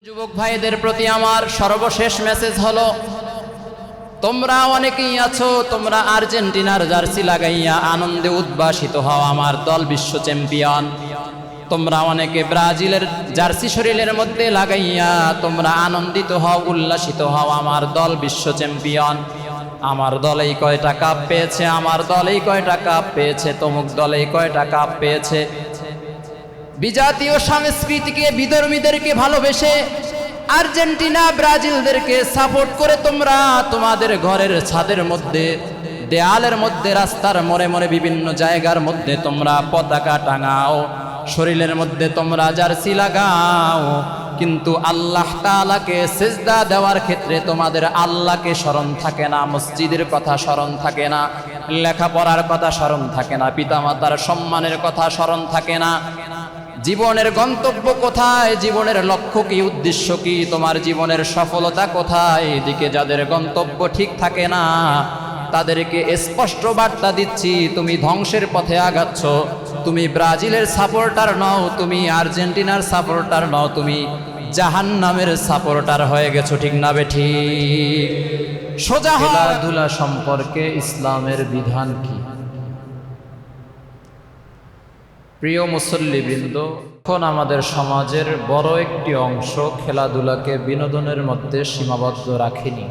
যুবক ভাইদের প্রতি আমার সর্বশেষ মেসেজ হলো, তোমরা অনেকেই আছো, তোমরা আর্জেন্টিনার জার্সি লাগাইয়া আনন্দে উদ্ভাসিত হও আমার দল বিশ্ব চ্যাম্পিয়ন। তোমরা অনেকে ব্রাজিলের জার্সি শরীরের মধ্যে লাগাইয়া তোমরা আনন্দিত হও, উল্লাসিত হও আমার দল বিশ্ব চ্যাম্পিয়ন। আমার দলেই কয়টা কাপ পেয়েছে, আমার দলেই কয়টা কাপ পেয়েছে, তমুক দলেই কয়টা কাপ পেয়েছে। বিজাতীয় সংস্কৃতিকে, বিধর্মীদেরকে ভালোবেসে আর্জেন্টিনা ব্রাজিলদেরকে সাপোর্ট করে তোমরা তোমাদের ঘরের ছাদের মধ্যে, দেয়ালের মধ্যে, রাস্তার মোড়ে মোড়ে বিভিন্ন জায়গার মধ্যে তোমরা পতাকা টাঙাও, শরীরের মধ্যে তোমরা জার্সি লাগাও, কিন্তু আল্লাহ তাআলাকে সিজদা দেওয়ার ক্ষেত্রে তোমাদের আল্লাহকে স্মরণ থাকে না, মসজিদের কথা স্মরণ থাকে না, লেখাপড়ার কথা স্মরণ থাকে না, পিতামাতার সম্মানের কথা স্মরণ থাকে না। জীবনের গন্তব্য কোথায়, জীবনের লক্ষ্য কি, উদ্দেশ্য কি, তোমার জীবনের সফলতা কোথায়, এদিকে যাদের গন্তব্য ঠিক থাকে না তাদেরকে স্পষ্ট বার্তা দিচ্ছি, তুমি ধ্বংসের পথে আগাচ্ছ। তুমি ব্রাজিলের সাপোর্টার নও, তুমি আর্জেন্টিনার সাপোর্টার নও, তুমি জাহান্নামের সাপোর্টার হয়ে গেছো। ঠিক না বেঠিক? সোজা খেলাধুলা সম্পর্কে ইসলামের বিধান কি? প্রিয় মুসল্লিবৃন্দ, এখন আমাদের সমাজের বড় একটি অংশ খেলাধুলাকে বিনোদনের মধ্যে সীমাবদ্ধ রাখেনি,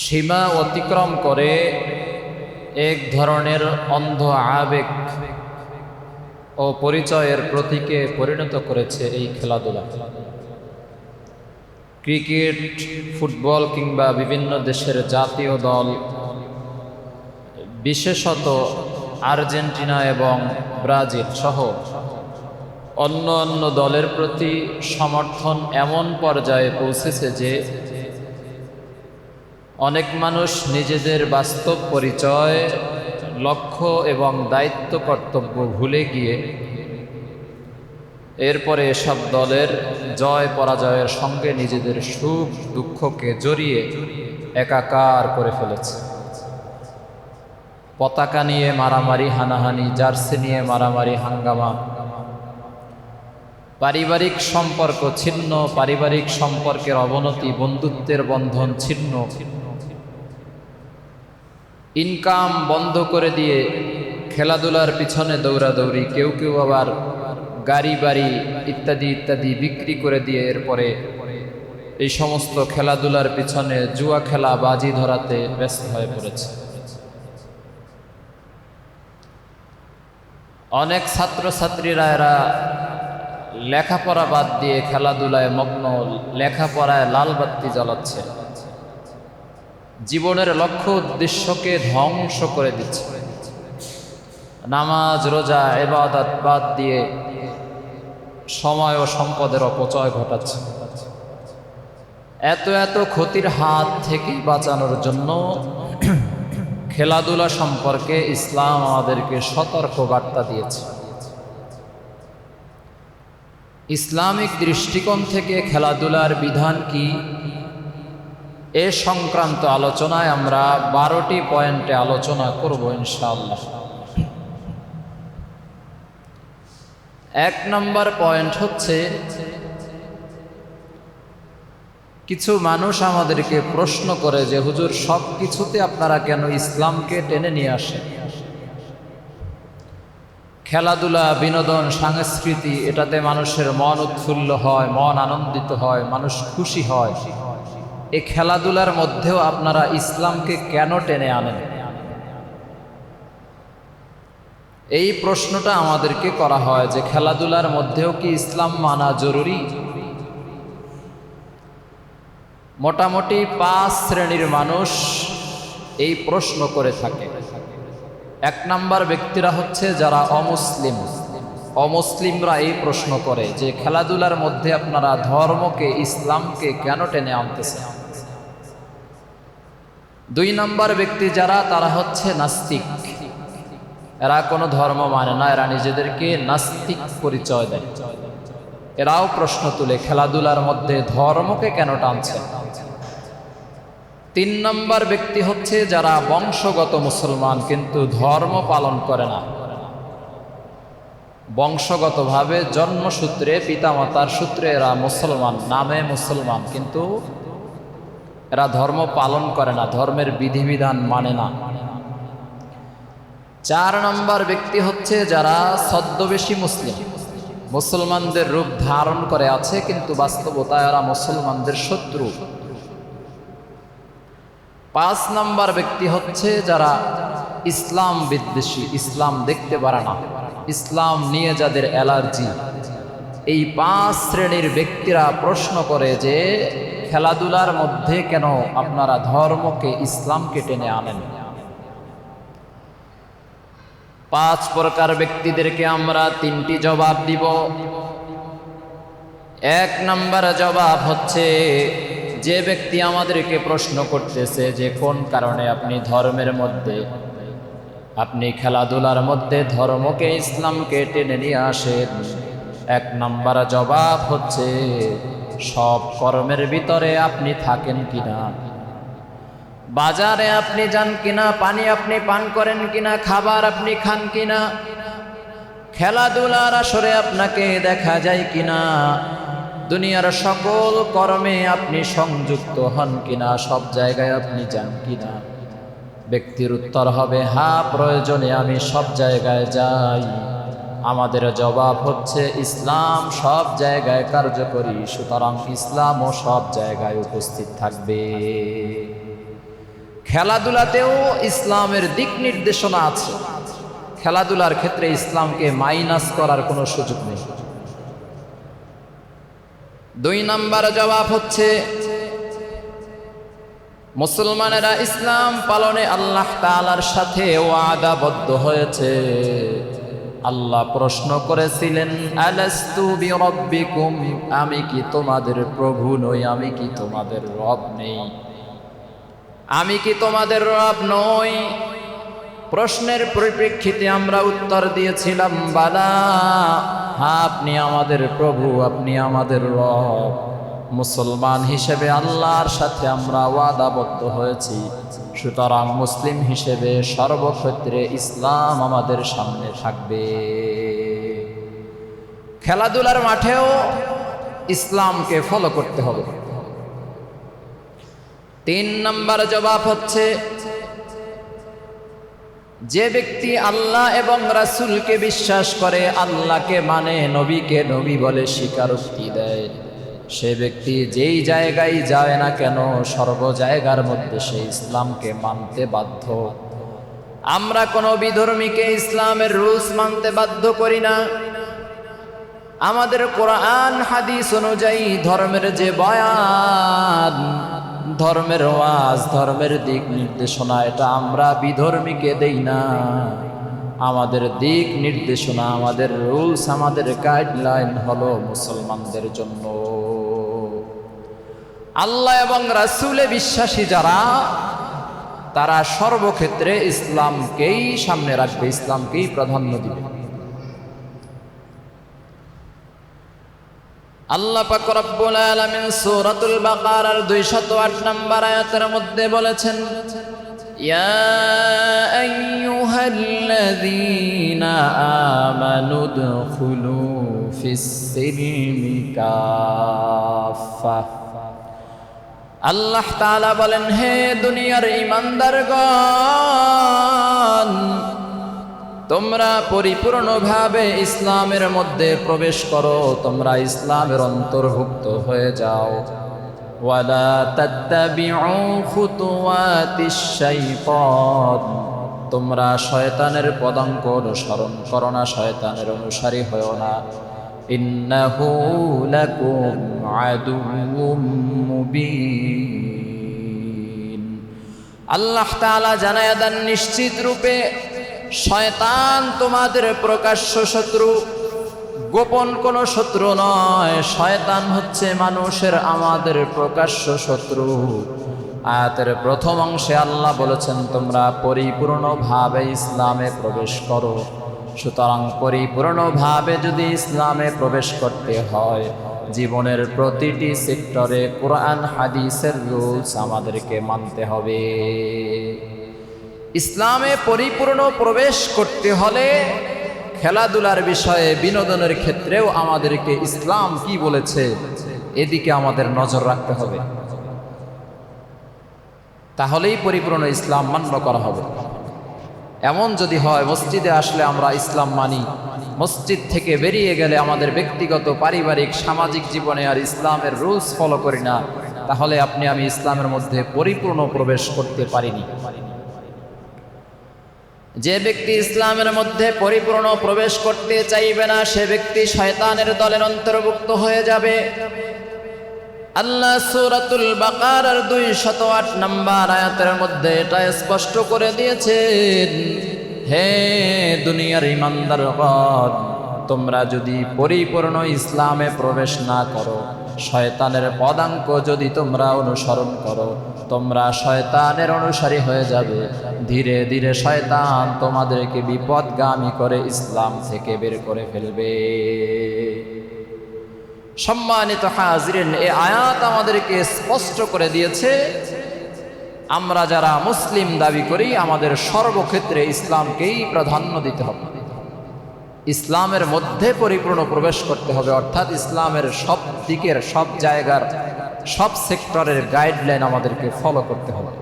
সীমা অতিক্রম করে এক ধরনের অন্ধ আবেগ ও পরিচয়ের প্রতীকে পরিণত করেছে এই খেলাধুলা। ক্রিকেট, ফুটবল কিংবা বিভিন্ন দেশের জাতীয় দল, বিশেষত আর্জেন্টিনা এবং ব্রাজিল সহ অন্য অন্য দলের প্রতি সমর্থন এমন পর্যায়ে পৌঁছেছে যে অনেক মানুষ নিজেদের বাস্তব পরিচয়, লক্ষ্য এবং দায়িত্ব কর্তব্য ভুলে গিয়ে এরপরে এসব দলের জয় পরাজয়ের সঙ্গে নিজেদের সুখ দুঃখকে জড়িয়ে একাকার করে ফেলেছে। পতাকা নিয়ে মারামারি, হানাহানি, জার্সি নিয়ে মারামারি, হাঙ্গামা, পারিবারিক সম্পর্ক ছিন্ন, পারিবারিক সম্পর্কের অবনতি, বন্ধুত্বের বন্ধন ছিন্ন, ইনকাম বন্ধ করে দিয়ে খেলাধুলার পিছনে দৌড়াদৌড়ি, কেউ কেউ আবার গাড়ি বাড়ি ইত্যাদি ইত্যাদি বিক্রি করে দিয়ে এরপরে এই সমস্ত খেলাধুলার পিছনে জুয়া খেলা, বাজি ধরাতে ব্যস্ত হয়ে পড়েছে। অনেক ছাত্রছাত্রীরা এরা লেখাপড়া বাদ দিয়ে খেলাধুলায় মগ্ন, লেখাপড়ায় লাল বাতি জ্বালাচ্ছে, জীবনের লক্ষ্য উদ্দেশ্যকে ধ্বংস করে দিচ্ছে। নামাজ, রোজা, ইবাদত বাদ দিয়ে সময় ও সম্পদের অপচয় ঘটাচ্ছে। এত এত ক্ষতির হাত থেকে বাঁচানোর জন্য খেলাধুলা সম্পর্কে ইসলাম আমাদেরকে সতর্ক বার্তা দিয়েছে। ইসলামিক দৃষ্টিকোণ থেকে খেলাধুলার বিধান কি, এ সংক্রান্ত আলোচনায় আমরা 12টি পয়েন্টে আলোচনা করব ইনশাআল্লাহ। 1 নম্বর পয়েন্ট হচ্ছে, কিছু মানুষ আমাদেরকে প্রশ্ন করে যে হুজুর, সব কিছুতে আপনারা কেন ইসলামকে টেনে নিয়ে আসেন? খেলাধুলা, বিনোদন, সংস্কৃতি, এটাতে মানুষের মন উৎফুল্ল হয়, মন আনন্দিত হয়, মানুষ খুশি হয়। এই খেলাধুলার মধ্যেও আপনারা ইসলামকে কেন টেনে আনেন? এই প্রশ্নটা আমাদেরকে করা হয় যে খেলাধুলার মধ্যেও কি ইসলাম মানা জরুরি? মোটামুটি 5 শ্রেণীর মানুষ এই প্রশ্ন করে থাকে। 1 নম্বর ব্যক্তিরা হচ্ছে যারা অমুসলিম। অমুসলিমরা এই প্রশ্ন করে যে খেলাধুলার মধ্যে আপনারা ধর্মকে, ইসলামকে কেন টেনে আনতেছেন? 2 নম্বর ব্যক্তি যারা, তারা হচ্ছে নাস্তিক। এরা কোনো ধর্ম মানে না, এরা নিজেদেরকে নাস্তিক পরিচয় দেয়। এরাও প্রশ্ন তুলে খেলাধুলার মধ্যে ধর্মকে কেন টানছে? 3 নম্বর ব্যক্তি হচ্ছে যারা বংশগত মুসলমান কিন্তু ধর্ম পালন করে না। বংশগতভাবে জন্মসূত্রে পিতামাতার সূত্রে এরা মুসলমান, নামে মুসলমান, কিন্তু এরা ধর্ম পালন করে না, ধর্মের বিধিবিধান মানে না। 4 নম্বর ব্যক্তি হচ্ছে যারা ছদ্মবেশী মুসলিম, মুসলমানদের রূপ ধারণ করে আছে কিন্তু বাস্তবতায় এরা মুসলমানদের শত্রু। 5 নম্বর ব্যক্তি হচ্ছে যারা ইসলাম বিদ্বেষী, ইসলাম দেখতে পারে না, ইসলাম নিয়ে যাদের অ্যালার্জি। এই 5 শ্রেণীর ব্যক্তিরা প্রশ্ন করে যে খেলাধুলার মধ্যে কেন আপনারা ধর্মকে, ইসলামকে টেনে আনেন? 5 প্রকার ব্যক্তিদেরকে আমরা 3টি জবাব দিব। 1 নম্বর জবাব হচ্ছে, যে ব্যক্তি আমাদেরকে প্রশ্ন করতেছে যে কোন কারণে আপনি ধর্মের মধ্যে, আপনি খেলাধুলার মধ্যে ধর্মকে, ইসলামকে টেনে নিয়ে আসেন, 1 নম্বর জবাব হচ্ছে সব কর্মের ভিতরে আপনি থাকেন কিনা, বাজারে আপনি যান কিনা, পানি আপনি পান করেন কিনা, খাবার আপনি খান কিনা, খেলাধুলার আসরে আপনাকে দেখা যায় কিনা, দুনিয়ার সকল কর্মে আপনি সংযুক্ত হন কিনা, সব জায়গায় আপনি যান কিনা। ব্যক্তির উত্তর হবে হ্যাঁ, প্রয়োজনে আমি সব জায়গায় যাই। আমাদের জবাব হচ্ছে ইসলাম সব জায়গায় কার্যকরী, সুতরাং ইসলামও সব জায়গায় উপস্থিত থাকবে। খেলাধুলাতেও ইসলামের দিক নির্দেশনা আছে, খেলাধুলার ক্ষেত্রে ইসলামকে মাইনাস করার কোনো সুযোগ নেই। 2 নম্বর জবাব হচ্ছে মুসলমানেরা ইসলাম পালনে আল্লাহ তাআলার সাথে ওয়াদাবদ্ধ হয়েছে। আল্লাহ প্রশ্ন করেছিলেন, আলাস্তু বিরাব্বিকুম, আমি কি তোমাদের প্রভু নই, আমি কি তোমাদের রব নেই, আমি কি তোমাদের রব নই? প্রশ্নের পরিপ্রেক্ষিতে আমরা উত্তর দিয়েছিলাম বালা, হ্যাঁ আপনি আমাদের প্রভু, আপনি আমাদের রব। মুসলমান হিসেবে আল্লাহর সাথে আমরা ওয়াদাবদ্ধ হয়েছি, সুতরাং মুসলিম হিসেবে সর্বক্ষেত্রে ইসলাম আমাদের সামনে থাকবে। খেলাধুলার মাঠেও ইসলামকে ফলো করতে হবে। 3 নম্বর জবাব হচ্ছে, যে ব্যক্তি আল্লাহ এবং রাসূলকে বিশ্বাস করে, আল্লাহকে মানে, নবীকে নবী বলে স্বীকারোক্তি দেয়, সে ব্যক্তি যেই জায়গায় যায় না কেন সর্ব জায়গার মধ্যে সে ইসলামকে মানতে বাধ্য। আমরা কোনো বিধর্মীকে ইসলামের রুলস মানতে বাধ্য করি না। আমাদের কোরআন হাদিস অনুযায়ী ধর্মের যে বয়ান, ধর্মের ওয়াজ, ধর্মের দিক নির্দেশনা, এটা আমরা বিধর্মীকে দেই না। আমাদের দিক নির্দেশনা, আমাদের রুলস, আমাদের গাইডলাইন হলো মুসলমানদের জন্য। আল্লাহ এবং রাসূলে বিশ্বাসী যারা, তারা সর্বক্ষেত্রে ইসলামকেই সামনে রাখবে, ইসলামকেই প্রাধান্য দিবে। আল্লাহ পাক রব্বুল আলামিন সূরাতুল বাকারার 208 নম্বর আয়াতের মধ্যে বলেছেন, ইয়া আইয়ুহাল্লাযীনা আমানু দুখুলু ফিস-সিলমি কাফা। আল্লাহ তাআলা বলেন, হে দুনিয়ার ঈমানদারগণ, তোমরা পরিপূর্ণভাবে ইসলামের মধ্যে প্রবেশ করো, তোমরা ইসলামের অন্তর্ভুক্ত হয়ে যাও। ওয়ালা তাত্তাবিউ খুতুওয়াতিশ শাইতান, তোমরা শয়তানের পদাঙ্ক অনুসরণ করো না, শয়তানের অনুসারী হয়ো না। ইন্নাহু লাকুম আদুউম মুবিন। আল্লাহ তাআলা জানায়া দেন নিশ্চিত রূপে শয়তান তোমাদের প্রকাশ্য শত্রু, গোপন কোনো শত্রু নয়। শয়তান হচ্ছে মানুষের, আমাদের প্রকাশ্য শত্রু। আয়াতের প্রথম অংশে আল্লাহ বলেছেন তোমরা পরিপূর্ণভাবে ইসলামে প্রবেশ করো। সুতরাং পরিপূর্ণভাবে যদি ইসলামে প্রবেশ করতে হয়, জীবনের প্রতিটি সেক্টরে কোরআন হাদিসের রুলস আমাদেরকে মানতে হবে। ইসলামে পরিপূর্ণ প্রবেশ করতে হলে খেলাধুলার বিষয়ে বিনোদনের ক্ষেত্রেও আমাদেরকে ইসলাম কি বলেছে এদিকে আমাদের নজর রাখতে হবে, তাহলেই পরিপূর্ণ ইসলাম মান্য করা হবে। এমন যদি হয় মসজিদে আসলে আমরা ইসলাম মানি, মসজিদ থেকে বেরিয়ে গেলে আমাদের ব্যক্তিগত পারিবারিক সামাজিক জীবনে আর ইসলামের রুলস ফলো করি না, তাহলে আপনি আমি ইসলামের মধ্যে পরিপূর্ণ প্রবেশ করতে পারিনি। যে ব্যক্তি ইসলামের মধ্যে পরিপূর্ণ প্রবেশ করতে চাইবে না সে ব্যক্তি শয়তানের দলের অন্তর্ভুক্ত হয়ে যাবে। আল্লাহ সূরাতুল বাকারার 208 নম্বর আয়াতের মধ্যে এটা স্পষ্ট করে দিয়েছেন, হে দুনিয়ার ঈমানদারগণ, তোমরা যদি পরিপূর্ণ ইসলামে প্রবেশ না করো, শয়তানের পদাঙ্ক যদি তোমরা অনুসরণ করো, তোমরা শয়তানের অনুসারী হয়ে যাবে। ধীরে ধীরে শয়তান তোমাদেরকে বিপদগামী করে ইসলাম থেকে বের করে ফেলবে। সম্মানিত হাজিরিন, এই আয়াত আমাদেরকে স্পষ্ট করে দিয়েছে আমরা যারা মুসলিম দাবি করি আমাদের সর্বক্ষেত্রে ইসলামকেই প্রাধান্য দিতে হবে, ইসলামের মধ্যে পরিপূর্ণ প্রবেশ করতে হবে, অর্থাৎ ইসলামের সব দিকের সব জায়গার সব সেক্টরের গাইডলাইন আমাদেরকে ফলো করতে হবে।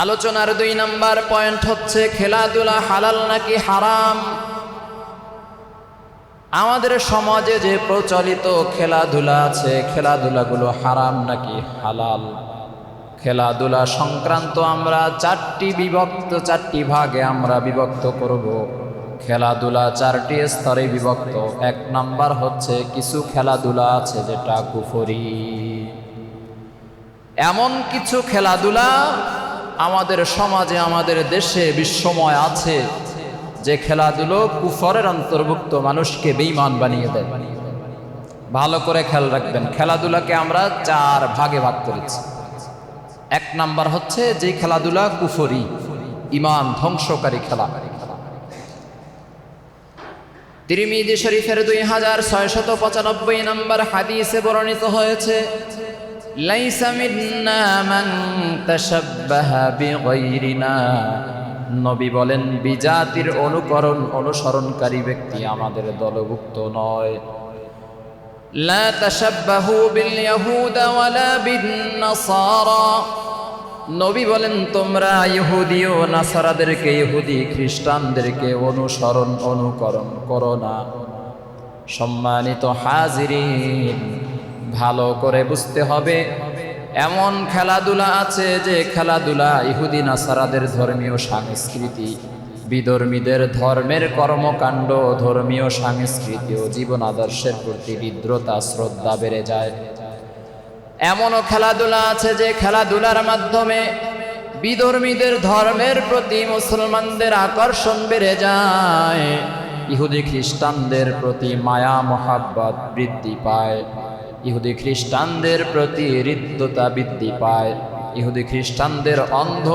আলোচনার 2 নম্বর পয়েন্ট হচ্ছে খেলাধুলা হালাল নাকি হারাম। আমাদের সমাজে যে প্রচলিত খেলাধুলা আছে, খেলাধুলাগুলো হারাম নাকি হালাল, খেলাধুলা সংক্রান্ত আমরা 4টি ভাগে আমরা বিভক্ত করব। খেলাধুলা 4টি স্তরে বিভক্ত। 1 নাম্বার হচ্ছে কিছু খেলাধুলা আছে যেটা কুফরি। এমন কিছু খেলাধুলা আমাদের সমাজে আমাদের দেশে বিশ্বময় আছে যে খেলাধুলো কুফরের অন্তর্ভুক্ত, মানুষকে বেঈমান বানিয়ে দেয়। ভালো করে খেয়াল রাখবেন, খেলাধুলাকে আমরা 4 ভাগে ভাগ করেছি। 1 নাম্বার হচ্ছে যে খেলাধুলা কুফরি, ঈমান ধ্বংসকারী খেলা। তিরমিজি শরীফের 2695 নম্বর হাদিসে বর্ণিত হয়েছে, লাইসা মিন্না মান তাশাব্বাহা বিগাইরিনা, নবী বলেন বিজাতির অনুসরণকারী ব্যক্তি আমাদের দলভুক্ত নয়। লা তাশাব্বাহু বিল ইয়াহুদা ওয়ালা বিন নাসারা, নবী বলেন তোমরা ইহুদি ও নাসারাদেরকে, ইহুদি খ্রিস্টানদেরকে অনুকরণ করো না। সম্মানিত হাজিরিন, ভালো করে বুঝতে হবে, এমন খেলাধুলা আছে যে খেলাধুলা ইহুদি নাসারাদের ধর্মীয় সংস্কৃতি, বিধর্মীদের ধর্মের কর্মকাণ্ড, ধর্মীয় সংস্কৃতি ও জীবন আদর্শের প্রতি হৃদ্রতা শ্রদ্ধা বেড়ে যায়। এমনও খেলাধুলা আছে যে খেলাধুলার মাধ্যমে বিধর্মীদের ধর্মের প্রতি মুসলমানদের আকর্ষণ বেড়ে যায়, ইহুদি খ্রিস্টানদের প্রতি মায়া মহাব্বত বৃদ্ধি পায়, ইহুদি খ্রিস্টানদের প্রতি হৃদ্যতা বৃদ্ধি পায়, ইহুদি খ্রিস্টানদের অন্ধ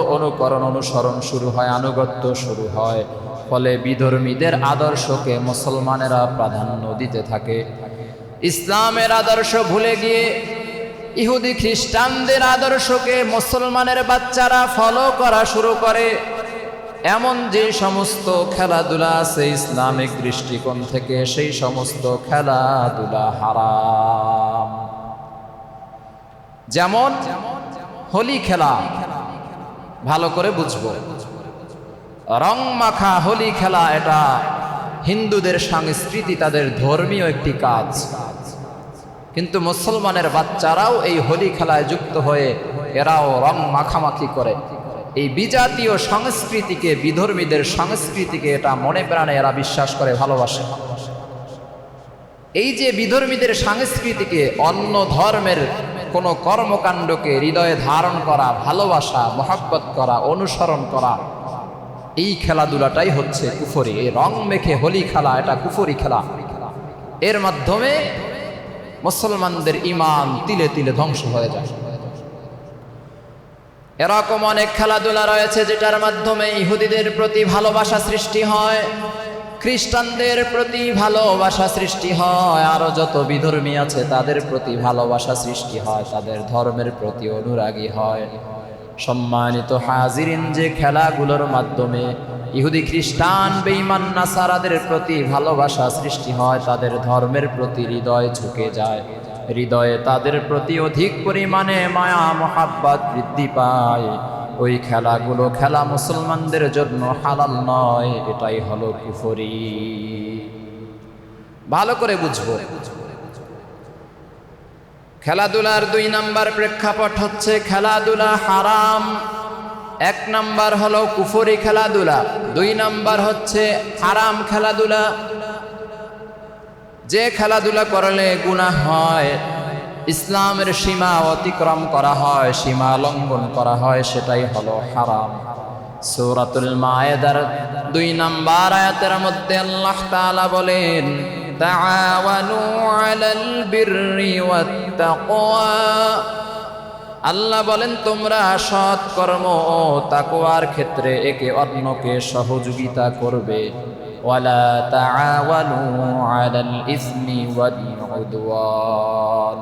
অনুসরণ শুরু হয়, আনুগত্য শুরু হয়। ফলে বিধর্মীদের আদর্শকে মুসলমানেরা প্রাধান্য দিতে থাকে। ইসলামের আদর্শ ভুলে গিয়ে ইহুদি খ্রিস্টানদের আদর্শকে মুসলমানের বাচ্চারা ফলো করা শুরু করে। এমন যে সমস্ত খেলাধুলা আছে ইসলামিক দৃষ্টিকোণ থেকে, সেই সমস্ত খেলাধুলা হারাম। যেমন হোলি খেলা, ভালো করে বুঝবো, রং মাখা হোলি খেলা, এটা হিন্দুদের সংস্কৃতি, তাদের ধর্মীয় একটি কাজ। কিন্তু মুসলমানের বাচ্চারাও এই হোলি খেলায় যুক্ত হয়ে এরাও রং মাখামাখি করে। এই বিজাতীয় সংস্কৃতিকে, বিধর্মীদের সংস্কৃতিকে এটা মনে প্রাণে এরা বিশ্বাস করে, ভালোবাসে। এই যে বিধর্মীদের সংস্কৃতিকে, অন্য ধর্মের কোনো কর্মকাণ্ডকে হৃদয়ে ধারণ করা, ভালোবাসা মহব্বত করা, অনুসরণ করা, এই খেলাধুলাটাই হচ্ছে কুফরি। এই রং মেখে হোলি খেলা এটা কুফরি খেলা। এর মাধ্যমে মুসলমানদের ঈমান তিলে তিলে ধ্বংস হয়ে যায়। এরকম অনেক খেলাধুলা রয়েছে যেটার মাধ্যমে ইহুদিদের প্রতি ভালোবাসা সৃষ্টি হয়, খ্রিস্টানদের প্রতি ভালোবাসা সৃষ্টি হয়, আরো যত বিধর্মী আছে তাদের প্রতি ভালোবাসা সৃষ্টি হয়, তাদের ধর্মের প্রতি অনুরাগী হয়। সম্মানিত হাজিরিন, যে খেলাগুলোর মাধ্যমে ইহুদি খ্রিস্টান বেঈমান নাসারাদের প্রতি ভালোবাসা সৃষ্টি হয়, তাদের ধর্মের প্রতি হৃদয় ঝুঁকে যায়, হৃদয়ে তাদের প্রতি অধিক পরিমাণে মায়া মোহাব্বত বৃদ্ধি পায়। ওই খেলাগুলো খেলা মুসলমানদের জন্য হালাল নয়, এটাই হলো কুফরি। ভালো করে বুঝবো। খেলাধুলার 2 নাম্বার প্রেক্ষাপট হচ্ছে খেলাধুলা হারাম। 1 নাম্বার হলো কুফরি খেলাধুলা, 2 নাম্বার হচ্ছে হারাম খেলাধুলা। যে খেলাধুলা করলে গুনাহ হয়, ইসলামের সীমা অতিক্রম করা হয়, সীমা লঙ্ঘন করা হয়, সেটাই হলো হারাম। সূরাতুল মায়েদার 2 নাম্বার আয়াতের মধ্যে আল্লাহ তাআলা বলেন, তাআওয়ানু আলাল বিররি ওয়াত তাকওয়া। আল্লাহ বলেন তোমরা সৎ কর্ম ও তাকওয়ার ক্ষেত্রে একে অন্যকে সহযোগিতা করবে। ওয়ালা তাআওয়ানু আলাল ইসমি ওয়াল উদওয়ান।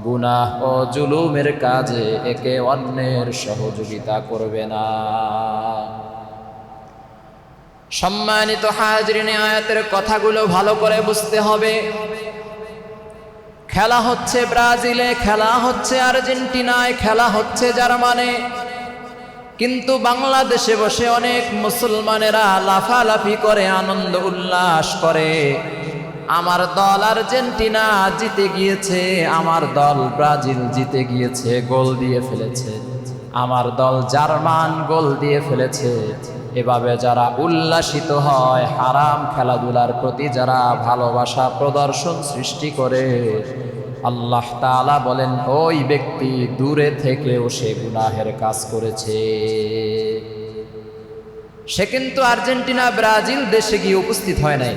গুনাহ ও জুলুমের কাজে একে অন্যের সহযোগিতা করবে না। সম্মানিত হাজরিন, আয়াতের কথাগুলো ভালো করে বুঝতে হবে। খেলা হচ্ছে ব্রাজিলে, খেলা হচ্ছে আর্জেন্টিনায়, খেলা হচ্ছে জার্মানে, কিন্তু বাংলাদেশে বসে অনেক মুসলমানেরা লাফালাফি করে, আনন্দ উল্লাস করে। আমার দল আর্জেন্টিনা জিতে গিয়েছে, আমার দল ব্রাজিল জিতে গিয়েছে, গোল দিয়ে ফেলেছে, আমার দল জার্মান গোল দিয়ে ফেলেছে। এভাবে যারা উল্লাসিত হয়, হারাম খেলাধুলার প্রতি যারা ভালোবাসা প্রদর্শন সৃষ্টি করে, আল্লাহ তাআলা বলেন ওই ব্যক্তি দূরে থেকেও সে গুনাহের কাজ করেছে। সে কিন্তু আর্জেন্টিনা ব্রাজিল দেশে গিয়ে উপস্থিত হয় নাই,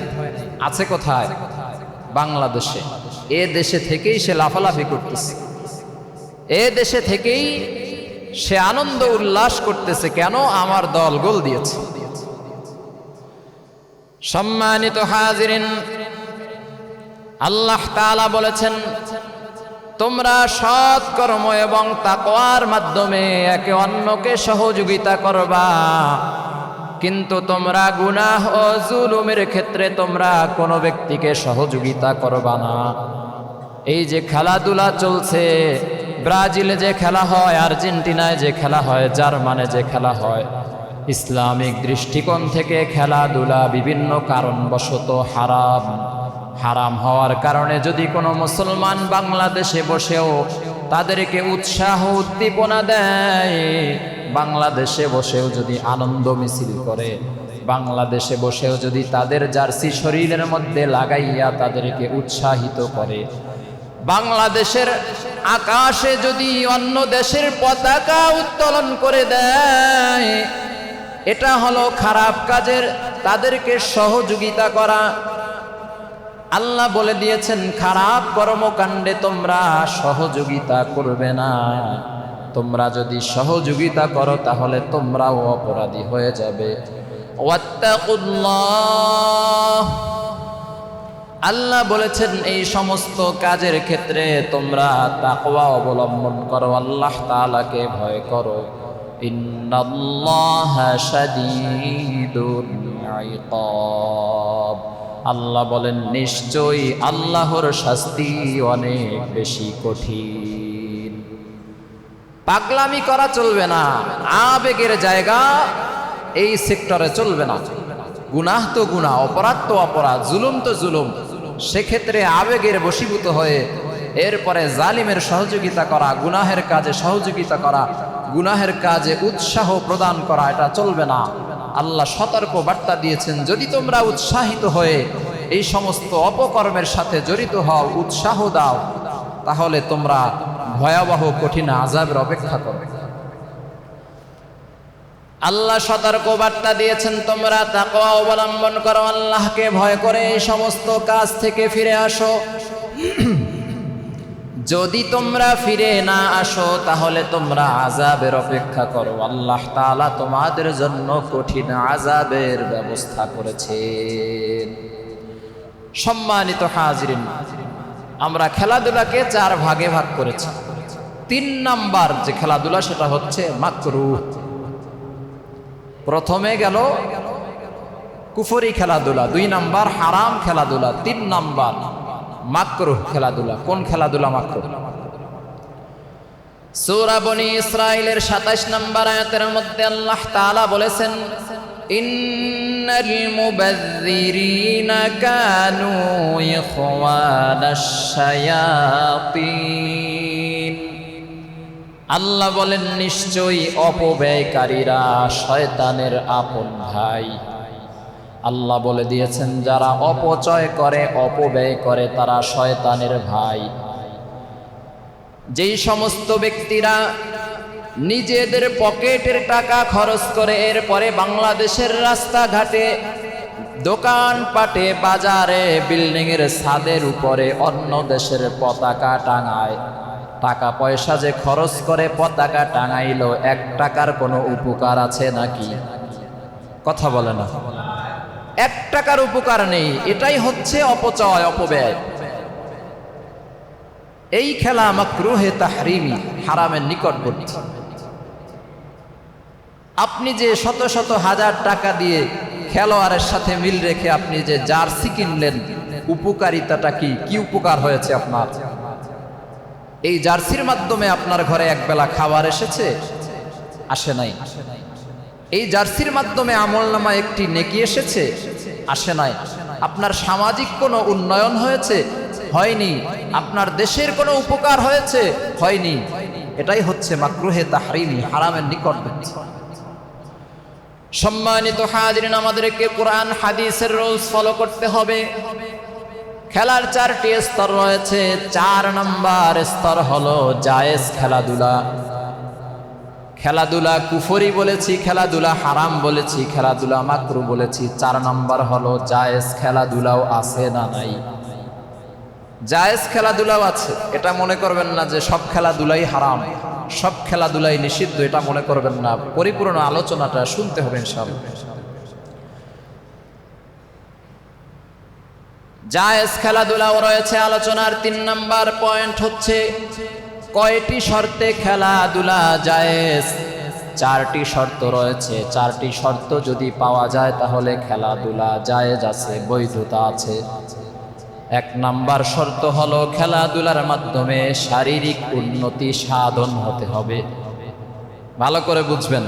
আছে কোথায়? বাংলাদেশে। এ দেশে থেকেই সে লাফালাফি করতেছে, এ দেশে থেকেই সে আনন্দ উল্লাস করতেছে। কেন? আমার দল গোল দিয়েছে। সম্মানিত হাজিরিন, আল্লাহ তাআলা বলেছেন তোমরা সৎ কর্ম এবং তাকওয়ার মাধ্যমে একে অন্যকে সহযোগিতা করবা, কিন্তু তোমরা গুনাহ ও জুলুমের ক্ষেত্রে তোমরা কোনো ব্যক্তিকে সহযোগিতা করবা না। এই যে খেলাধুলা চলছে, ব্রাজিলে যে খেলা হয়, আর্জেন্টিনায় যে খেলা হয়, জার্মানে যে খেলা হয়, ইসলামিক দৃষ্টিকোণ থেকে খেলাধুলা বিভিন্ন কারণবশত হারাম। হারাম হওয়ার কারণে যদি কোনো মুসলমান বাংলাদেশে বসেও তাদেরকে উৎসাহ উদ্দীপনা দেয়, বাংলাদেশে বসেও যদি আনন্দ মিছিল করে, বাংলাদেশে বসেও যদি তাদের জার্সি শরীরের মধ্যে লাগাইয়া তাদেরকে উৎসাহিত করে, বাংলাদেশের আকাশে যদি অন্য দেশের পতাকা উত্তোলন করে দেয়, এটা হলো খারাপ কাজের তাদেরকে সহযোগিতা করা। আল্লাহ বলে দিয়েছেন খারাপ কর্মকাণ্ডে তোমরা সহযোগিতা করবে না। তোমরা যদি সহযোগিতা করো তাহলে তোমরাও অপরাধী হয়ে যাবে। ওয়াত্তাকুল্লাহ, আল্লাহ বলেছেন এই সমস্ত কাজের ক্ষেত্রে তোমরা তাকওয়া অবলম্বন করো, আল্লাহ তাআলাকে ভয় করো। ইন্নাল্লাহা শাদীদুল ইকাব, আল্লাহ বলেন নিশ্চয়ই আল্লাহর শাস্তি অনেক বেশি কঠিন। পাগলামি করা চলবে না, আবেগের জায়গা এই সেক্টরে চলবে না। গুনাহ তো গুনাহ, অপরাধ তো অপরাধ, জুলুম তো জুলুম। সেক্ষেত্রে আবেগের বশীভূত হয়ে এরপরে জালিমের সহযোগিতা করা, গুনাহের কাজে সহযোগিতা করা, গুনাহের কাজে উৎসাহ প্রদান করা, এটা চলবে না। আল্লাহ সতর্ক বার্তা দিয়েছেন, যদি তোমরা উৎসাহিত হয়ে এই সমস্ত অপকর্মের সাথে জড়িত হও, উৎসাহ দাও, তাহলে তোমরা ভয়াবহ কঠিন আযাবের অপেক্ষা করবে। আল্লাহ সতর্ক বার্তা দিয়েছেন তোমরা তাকওয়া অবলম্বন করো, আল্লাহকে ভয় করে এই সমস্ত কাজ থেকে ফিরে আসো। যদি তোমরা ফিরে না আসো তাহলে তোমরা আযাবের অপেক্ষা করো। আল্লাহ তাআলা তোমাদের জন্য কঠিন আযাবের ব্যবস্থা করেছেন। সম্মানিত হাজিরিন, আমরা খেলাধুলাকে 4 ভাগে ভাগ করেছি। 3 নাম্বার যে খেলাধুলা সেটা হচ্ছে মাকরুহ। প্রথমে গেল কুফরি খেলাধুলা, 2 নাম্বার হারাম খেলাধুলা, 3 নাম্বার মাকরুহ খেলাধুলা। কোন খেলাধুলা মাকরুহ? সূরা বনী ইসরাঈলের 27 নম্বর আয়াতের মধ্যে আল্লাহ তাআলা বলেছেন, ইন্নাল মুবাযযিরিনা কানু ইখওয়ানাশ শায়াতিন। আল্লাহ বলেন, নিশ্চয়ই অপব্যয়কারীরা শয়তানের আপন ভাই। আল্লাহ বলে দিয়েছেন, যারা অপচয় করে, অপব্যয় করে, তারা শয়তানের ভাই। যেই সমস্ত ব্যক্তিরা নিজেদের পকেটের টাকা খরচ করে এরপরে বাংলাদেশের রাস্তাঘাটে, দোকানপাটে, বাজারে, বিল্ডিংয়ের ছাদের উপরে অন্য দেশের পতাকা টাঙায়, টাকা পয়সা যে খরচ করে পতাকা টাঙাইলো, 1 টাকার কোনো উপকার আছে নাকি? কথা বলে না। 1 টাকার উপকার নেই। এটাই হচ্ছে অপচয়, অপব্যয়। এই খেলা মাকরুহে তাহরিমি, হারামের নিকটবর্তী। আপনি যে শত শত হাজার টাকা দিয়ে খেলোয়াড়ের সাথে মিল রেখে আপনি যে জার্সি কিনলেন, উপকারিতাটা কি? কি উপকার হয়েছে আপনার? এই জার্সির মাধ্যমে আপনার ঘরে একবেলা খাবার এসেছে? আসে নাই। এই জার্সির মাধ্যমে আমলনামা একটি নেকি এসেছে? আসে নাই। আপনার সামাজিক কোনো উন্নয়ন হয়েছে? হয়নি। আপনার দেশের কোনো উপকার হয়েছে? হয়নি। এটাই হচ্ছে মাকরুহে তাহরিমি, হারামের নিকটবর্তী। সম্মানিত হাজিরিন, আমাদেরকে কোরআন হাদিসের রুলস ফলো করতে হবে। খেলার 4টি স্তর রয়েছে। 4 নম্বর স্তর হলো জায়েজ খেলাধুলা। খেলাধুলা কুফরি বলেছি, খেলাধুলা হারাম বলেছি, খেলাধুলা মাকরু বলেছি। 4 নম্বর হলো জায়েজ খেলাধুলাও আছে না নাই? জায়েজ খেলাধুলাও আছে। এটা মনে করবেন না যে সব খেলাধুলাই হারাম, সব খেলাধুলাই নিষিদ্ধ, এটা মনে করবেন না। পরিপূর্ণ আলোচনাটা শুনতে হবে ইনশাআল্লাহ। জায়েজ খেলাধুলাও রয়েছে। আলোচনার 3 নম্বর পয়েন্ট হচ্ছে, কয়টি শর্তে খেলাধুলা জায়েজ? 4টি শর্ত রয়েছে। 4টি শর্ত যদি পাওয়া যায় তাহলে খেলাধুলা জায়েজ আছে, বৈধতা আছে। 1 নাম্বার শর্ত হলো খেলাধুলার মাধ্যমে শারীরিক উন্নতি সাধন হতে হবে। ভালো করে বুঝবেন,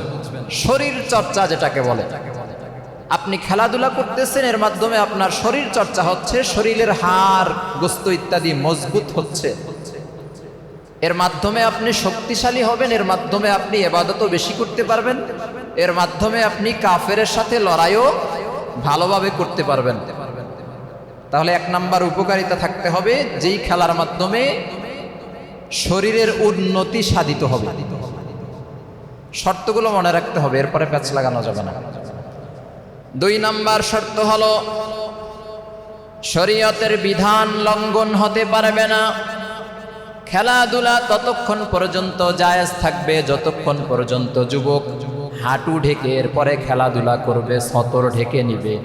শরীর চর্চা যেটাকে বলে। আপনি খেলাধুলা করতেছেন, এর মাধ্যমে আপনার শরীর চর্চা হচ্ছে, শরীরের হাড়, গোস্ত ইত্যাদি মজবুত হচ্ছে। এর মাধ্যমে আপনি শক্তিশালী হবেন, এর মাধ্যমে আপনি ইবাদতও বেশি করতে পারবেন, এর মাধ্যমে আপনি কাফেরের সাথে লড়াইও ভালোভাবে করতে পারবেন। তাহলে 1 নাম্বার উপকারিতা থাকতে হবে, যেই খেলার মাধ্যমে শরীরের উন্নতি সাধিত হবে। শর্তগুলো মনে রাখতে হবে, এরপরে প্যাচ লাগানো যাবে না। 2 নাম্বার শর্ত হলো, শরীয়তের বিধান লঙ্ঘন হতে পারবে না। খেলাধুলা ততক্ষণ পর্যন্ত জায়েজ থাকবে যতক্ষণ পর্যন্ত যুবক হাঁটু ঢেকে এরপরে খেলাধুলা করবে, সতর ঢেকে নিবে।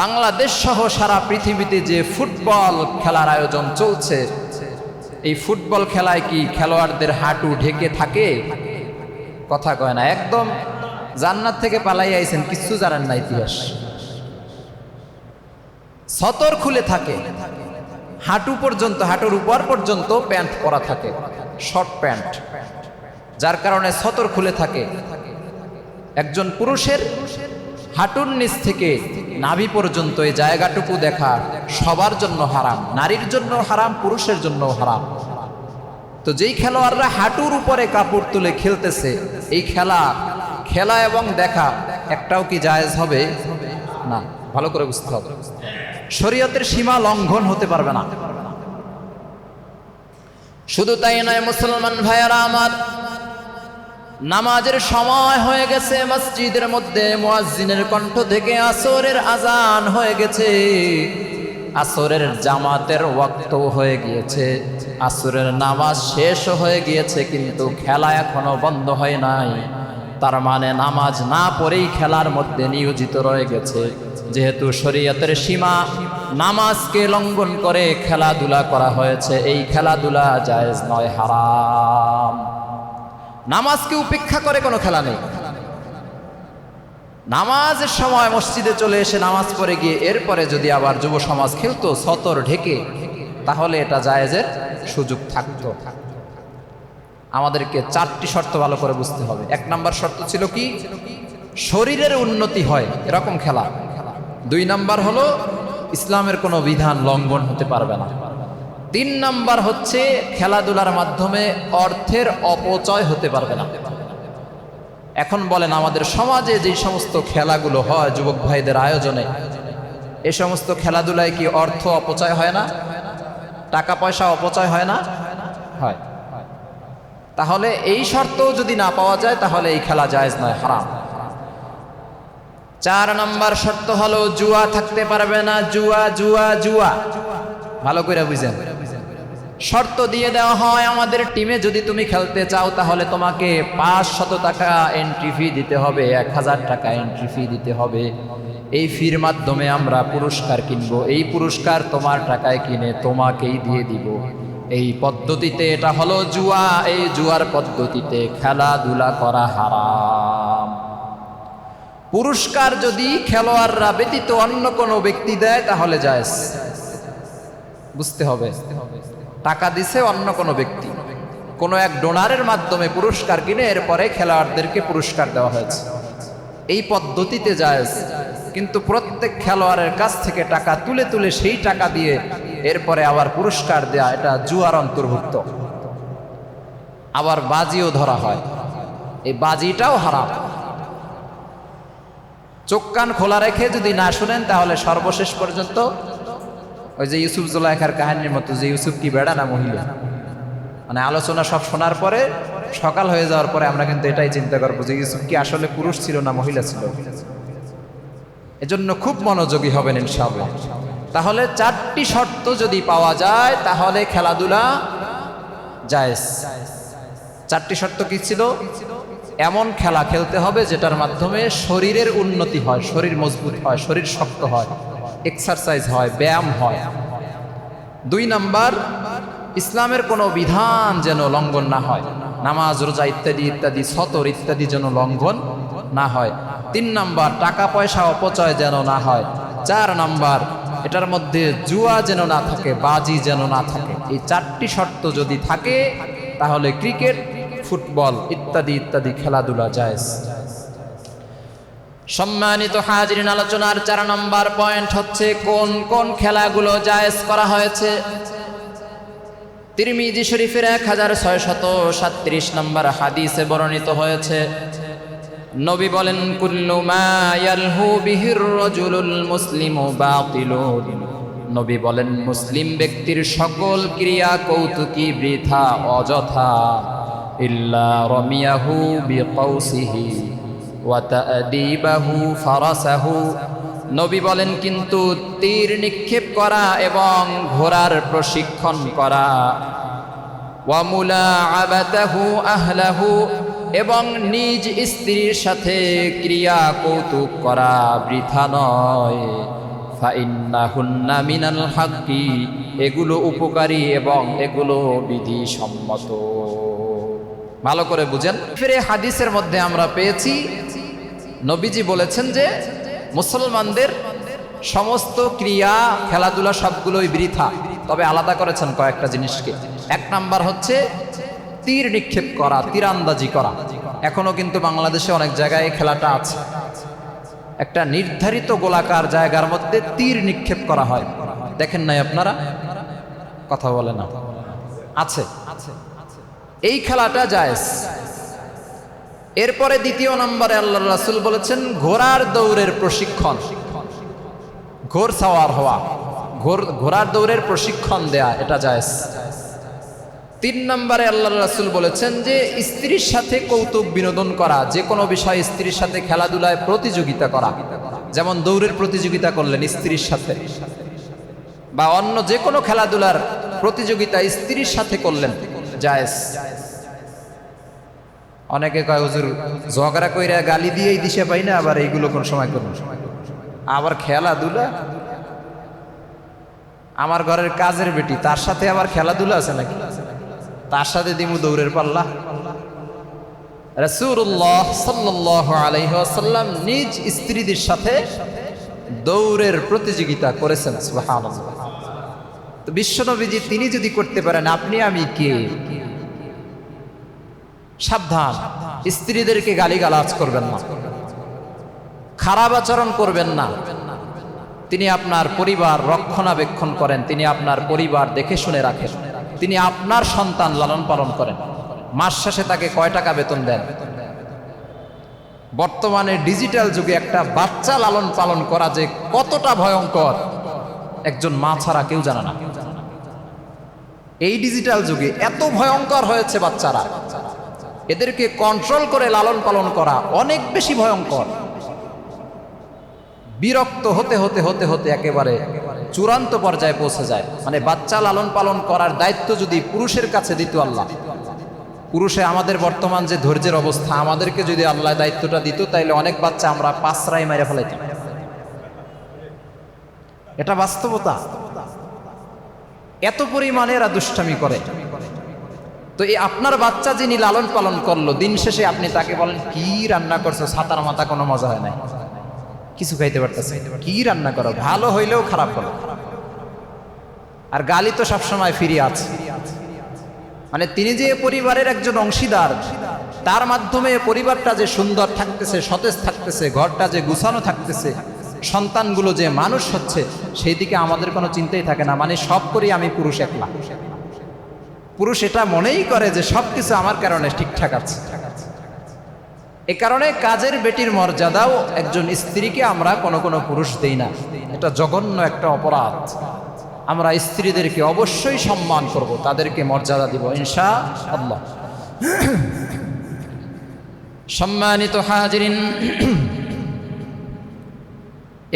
বাংলাদেশ সহ সারা পৃথিবীতে যে ফুটবল খেলার আয়োজন চলছে, এই ফুটবল খেলায় কি খেলোয়াড়দের হাঁটু ঢেকে থাকে? কথা কয় না। একদম জান্নাত থেকে পালাই আইছেন, কিছু জানেন না ইতিহাস। সতর খুলে থাকে, হাঁটু পর্যন্ত, হাঁটুর উপর পর্যন্ত প্যান্ট পরা থাকে, শর্ট প্যান্ট, যার কারণে সতর খুলে থাকে। একজন পুরুষের হাঁটুর নিচ থেকে নাভি পর্যন্ত এই জায়গাটুকু দেখা সবার জন্য হারাম, নারীর জন্য হারাম, পুরুষের জন্য হারাম। তো যেই খেলোয়াড়রা হাঁটুর উপরে কাপড় তুলে খেলতেছে, এই খেলা এবং দেখা একটাও কি জায়েজ হবে না? ভালো করে বুঝতে হবে, শরীয়তের সীমা লঙ্ঘন হতে পারবে না। শুধু তাই নয় মুসলমান ভাইয়েরা আমার, নামাজের সময় হয়ে গেছে, মসজিদের মধ্যে মুয়াজ্জিনের কণ্ঠ থেকে আসরের আজান হয়ে গেছে, আসরের জামাতের ওয়াক্ত হয়ে গিয়েছে, আসরের নামাজ শেষ হয়ে গিয়েছে, কিন্তু খেলা এখনো বন্ধ হয় নাই। তার মানে নামাজ না পড়েই খেলার মধ্যে নিয়োজিত রয়ে গেছে। যেহেতু শরীয়তের সীমা নামাজকে লঙ্ঘন করে খেলাধুলা করা হয়েছে, এই খেলাধুলা জায়েজ নয়, হারাম। নামাজকে উপেক্ষা করে কোনো খেলা নেই। নামাজের সময় মসজিদে চলে এসে নামাজ পড়ে গিয়ে এরপরে যদি আবার যুব সমাজ খেলতো সতর ঢেকে, তাহলে এটা জায়েজের সুযোগ থাকতো। আমাদেরকে 4টি শর্ত ভালো করে বুঝতে হবে। 1 নাম্বার শর্ত ছিল কি? শরীরের উন্নতি হয় এরকম খেলা। 2 নাম্বার হলো ইসলামের কোনো বিধান লঙ্ঘন হতে পারবে না। 3 নাম্বার হচ্ছে খেলাধুলার মাধ্যমে অর্থের অপচয় হতে পারবে না। এখন বলেন, আমাদের সমাজে যে সমস্ত খেলাগুলো হয় যুবক ভাইদের আয়োজনে, এ সমস্ত খেলাধুলায় কি অর্থ অপচয় হয় না? টাকা পয়সা অপচয় হয় না? হয়। তাহলে এই শর্ত যদি না পাওয়া যায় তাহলে এই খেলা জায়েজ নয়, হারাম। 4 নাম্বার শর্ত হলো জুয়া থাকতে পারবে না। জুয়া জুয়া জুয়া ভালো করে বুঝেন। শর্ত দিয়ে দেওয়া হয়, আমাদের টিমে যদি তুমি খেলতে চাও তাহলে তোমাকে 500 টাকা এন্ট্রি ফি দিতে হবে, 1000 টাকা এন্ট্রি ফি দিতে হবে। এই ফির মাধ্যমে আমরা পুরস্কার কিনবো, এই পুরস্কার তোমার টাকায় কিনে তোমাকেই দিয়ে দিব। এই পদ্ধতিতে, এটা হলো জুয়া, এই জুয়ার পদ্ধতিতে খেলাধুলা করা হারাম। পুরস্কার যদি খেলোয়াড়রা ব্যতীত অন্য কোনো ব্যক্তি দেয় তাহলে জায়েজ। বুঝতে হবে, টাকা দিছে অন্য কোনো ব্যক্তি, কোনো এক ডোনারের মাধ্যমে পুরস্কার কিনে এরপরে খেলোয়াড়দেরকে পুরস্কার দেওয়া হয়েছে, এই পদ্ধতিতে জায়েজ। কিন্তু প্রত্যেক খেলোয়াড়ের কাছ থেকে টাকা তুলে তুলে সেই টাকা দিয়ে এরপরে আবার পুরস্কার দেয়া, এটা জুয়ার অন্তর্ভুক্ত। আবার বাজিও ধরা হয়, এই বাজিটাও হারাম। চোখ কান খোলা রেখে যদি না শুনেন তাহলে সর্বশেষ পর্যন্ত ওই যে ইউসুফ জুলাইখার কাহিনীর মতো, যে ইউসুফ কি বেড়া না মহিলা, মানে আলোচনা সব শোনার পরে সকাল হয়ে যাওয়ার পরে আমরা কিন্তু এটাই চিন্তা করবো যে ইউসুফ কি আসলে পুরুষ ছিল না মহিলা ছিল। এজন্য খুব মনোযোগী হবেন ইনশাআল্লাহ। তাহলে 4টি শর্ত যদি পাওয়া যায় তাহলে খেলাধুলা জায়েজ। 4টি শর্ত কি ছিল? এমন খেলা খেলতে হবে যেটার মাধ্যমে শরীরের উন্নতি হয়, শরীর মজবুত হয়, শরীর শক্ত হয়, এক্সারসাইজ হয়, ব্যায়াম হয়। 2 নাম্বার, ইসলামের কোনো বিধান যেন লঙ্ঘন না হয়, নামাজ রোজা ইত্যাদি ইত্যাদি সতর ইত্যাদি যেন লঙ্ঘন না হয়। 3 নাম্বার, টাকা পয়সা অপচয় যেন না হয়। 4 নাম্বার, এটার মধ্যে জুয়া যেন না থাকে, বাজি যেন না থাকে। এই 4টি শর্ত যদি থাকে তাহলে ক্রিকেট, ফুটবল ইত্যাদি ইত্যাদি খেলাধুলা জায়েজ। সম্মানিত হাজিরিন, আলোচনার 4 নম্বর পয়েন্ট হচ্ছে কোন কোন খেলাগুলো জায়েজ করা হয়েছে। তিরমিজি শরীফের 1637 নম্বর হাদিসে বর্ণিত হয়েছে, নবী বলেন, কুল্লু মা ইয়ালহু বিহির রাজুলুল মুসলিমু বাতিলুন। নবী বলেন, মুসলিম ব্যক্তির সকল ক্রিয়া কৌতুকী, বৃথা, অযথা। ইল্লা রামিয়াহু বিকাউসিহি ওয়া তা'দীবাহু ফারাসাহু। নবী বলেন, কিন্তু তীর নিক্ষেপ করা এবং ঘোড়ার প্রশিক্ষণ করা, ওয়া মুলাআবাতাহু আহলাহু, এবং নিজ স্ত্রীর সাথে ক্রিয়া কৌতুক করা বৃথা নয়। ফাইন্নাহুন্না মিনাল হাক্কি, এগুলো উপকারী এবং এগুলো বিধিসম্মত। ভালো করে বুঝেন। ফিরে হাদিসের মধ্যে আমরা পেয়েছি নবীজি বলেছেন যে মুসলমানদের সমস্ত ক্রিয়া খেলাধুলা সবগুলোই বৃথা, তবে আলাদা করেছেন কয়েকটা জিনিসকে। 1 নাম্বার হচ্ছে তীর নিক্ষেপ করা, তীরান্দাজি করা। এখনো কিন্তু বাংলাদেশে অনেক জায়গায় খেলাটা আছে, একটা নির্ধারিত গোলাকার জায়গার মধ্যে তীর নিক্ষেপ করা হয়। দেখেন নাই আপনারা? কথা বলে না, আছে। এই খেলাটা জায়েজ। এরপরে 2 নম্বরে আল্লাহর রাসূল বলেছেন ঘোড়ার দৌড়ের প্রশিক্ষণ, ঘোড় সাওয়ার হওয়া, ঘোড়ার দৌড়ের প্রশিক্ষণ দেয়া, এটা জায়েজ। 3 নম্বরে আল্লাহর রাসূল বলেছেন যে স্ত্রীর সাথে কৌতুক বিনোদন করা, যে কোনো বিষয়ে স্ত্রীর সাথে খেলাধুলায় প্রতিযোগিতা করা, যেমন দৌড়ের প্রতিযোগিতা করলেন স্ত্রীর সাথে, বা অন্য যে কোনো খেলাধুলার প্রতিযোগিতা স্ত্রীর সাথে করলেন, জায়েজ। অনেকে কয় হুজুর ঝগড়া কইরা গালি দিয়েই দিশে পাই না, আবার এইগুলো কোন সময় করুন। আবার খেলাধুলা, আমার ঘরের কাজের বেটি, তার সাথে আবার খেলাধুলা আছে নাকি? তার সাথে দিমু দৌড়ের পাল্লা? রাসূলুল্লাহ সাল্লাল্লাহু আলাইহি ওয়াসাল্লাম নিজ স্ত্রীদের সাথে দৌড়ের প্রতিযোগিতা করেছেন। সুবহানাল্লাহ। তো বিশ্বনবীজি তিনি যদি করতে পারেন, আপনি আমি কে? সাবধান, স্ত্রীদেরকে গালিগালাজ করবেন না, খারাপ আচরণ করবেন না। তিনি আপনার পরিবার রক্ষণাবেক্ষণ করেন, তিনি আপনার পরিবার দেখে শুনে রাখেন, তিনি আপনার সন্তান লালন পালন করেন। মাস শেষে তাকে কয় টাকা বেতন দেন? বর্তমানে ডিজিটাল যুগে একটা বাচ্চা লালন পালন করা যে কতটা ভয়ঙ্কর একজন মা ছাড়া কেউ জানে না। এই ডিজিটাল যুগে এত ভয়ঙ্কর হয়েছে বাচ্চারা, এদেরকে কন্ট্রোল করে লালন পালন করা অনেক বেশি ভয়ঙ্কর। বিরক্ত হতে হতে হতে হতে একেবারে চূড়ান্ত পর্যায়ে পৌঁছে যায়। মানে বাচ্চা লালন পালন করার দায়িত্ব যদি পুরুষের কাছে দিত আল্লাহ, পুরুষে আমাদের বর্তমান যে ধৈর্যের অবস্থা, আমাদেরকে যদি আল্লাহ দায়িত্বটা দিত, তাইলে অনেক বাচ্চা আমরা পাঁচরাই মেরে ফেলাইতাম। এটা বাস্তবতা। এত পরিমাণে এরা দুষ্টামি করে। তো এই আপনার বাচ্চা যিনি লালন পালন করলো, দিন শেষে আপনি তাকে বলেন কি রান্না করছো, ছাতার মাথা কোনো মজা হয় নাই, কিছু খাইতে পারতেছে, কি রান্না করো, ভালো হইলেও খারাপ হলো। আর গালি তো সবসময় ফিরে আছে। মানে তিনি যে পরিবারের একজন অংশীদার, তার মাধ্যমে পরিবারটা যে সুন্দর থাকতেছে, সতেজ থাকতেছে, ঘরটা যে গুছানো থাকতেছে, সন্তানগুলো যে মানুষ হচ্ছে, সেই দিকে আমাদের কোনো চিন্তাই থাকে না। মানে সব করি আমি পুরুষ একলা। পুরুষ এটা মনেই করে যে সব কিছু আমার কারণে ঠিকঠাক আছে। এ কারণে কাজের বেটির মর্যাদাও একজন স্ত্রীকে আমরা কোনো কোনো পুরুষ দেই না। এটা জঘন্য একটা অপরাধ। আমরা স্ত্রীদেরকে অবশ্যই সম্মান করব, তাদেরকে মর্যাদা দিব ইনশাআল্লাহ। সম্মানিত হাজিরিন,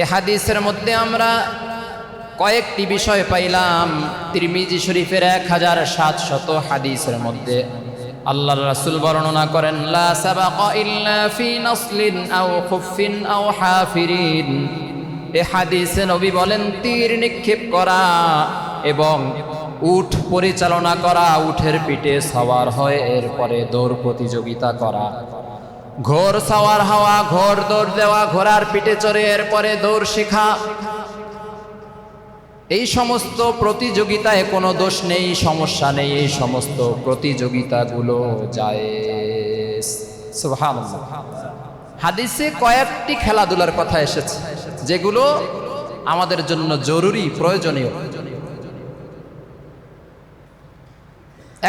এ হাদিসের মধ্যে আমরা কয়েকটি বিষয় পাইলাম। তিরমিজি শরীফের 1700 হাদিসের মধ্যে আল্লাহর রাসূল বর্ণনা করেন, লা সাবাকা ইল্লা ফি নাসলিন আও খুফিন আও হাফিরিন। এ হাদিসে নবী বলেন, তীর নিক্ষেপ করা এবং উট পরিচালনা করা, উটের পিঠে সওয়ার হয়ে এরপরে দৌড় প্রতিযোগিতা করা, ঘোড় সওয়ার হওয়া, ঘোড় দৌড় দেওয়া, ঘোড়ার পিঠে চড়ে এরপরে দৌড় শেখা, এই সমস্ত প্রতিযোগিতায় কোনো দোষ নেই, সমস্যা নেই। এই সমস্ত প্রতিযোগিতাগুলো জায়েজ। সুবহানাল্লাহ। হাদিসে কয়েকটি খেলাধুলার কথা এসেছে যেগুলো আমাদের জন্য জরুরি, প্রয়োজনীয়।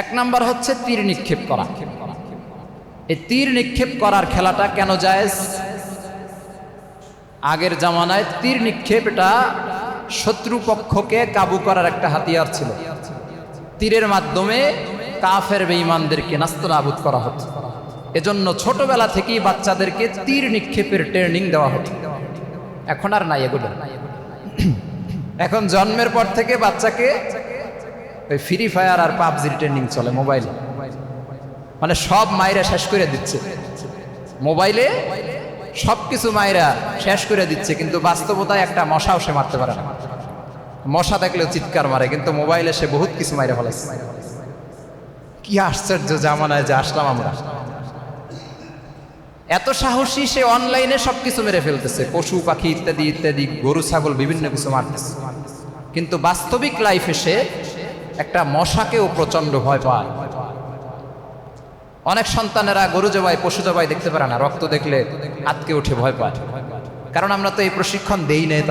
এক নাম্বার হচ্ছে তীর নিক্ষেপ করা। এই তীর নিক্ষেপ করার খেলাটা কেন জায়েজ? আগের জামানায় তীর নিক্ষেপ এটা শত্রুপক্ষকে কাবু করার একটা হাতিয়ার ছিল। তীরের মাধ্যমে কাফের বেঈমানদেরকে নাস্তানাবুদ করা হতো। এজন্য ছোটবেলা থেকেই বাচ্চাদেরকে তীর নিক্ষেপের ট্রেনিং দেওয়া হতো। এখন আর নাই এগুলো। এখন জন্মের পর থেকে বাচ্চাকে ওই ফ্রি ফায়ার আর পাবজির ট্রেনিং চলে মোবাইলে। মানে সব মায়েরা শেষ করে দিচ্ছে মোবাইলে, সবকিছু মায়েরা শেষ করে দিচ্ছে, কিন্তু বাস্তবতায় একটা মশাও সে মারতে পারে না। মশা দেখলেও চিৎকার মারে, কিন্তু মোবাইলে সে বহুত কিছু মাইরা ফেলাচ্ছে। কি আশ্চর্য জামানায় যে আসলাম আমরা। এত সাহসী সে অনলাইনে সবকিছু মেরে ফেলতেছে, পশু পাখি ইত্যাদি ইত্যাদি, গরু ছাগল বিভিন্ন কিছু মারতেছে। কিন্তু বাস্তবিক লাইফে সে একটা মশাকেও প্রচন্ড ভয় পায়। অনেক সন্তানেরা গরু জবাই, পশু জবাই দেখতে পারে না, রক্ত দেখলে আটকে উঠে ভয় পায়। কারণ আমরা তো এই প্রশিক্ষণ দেই নাই,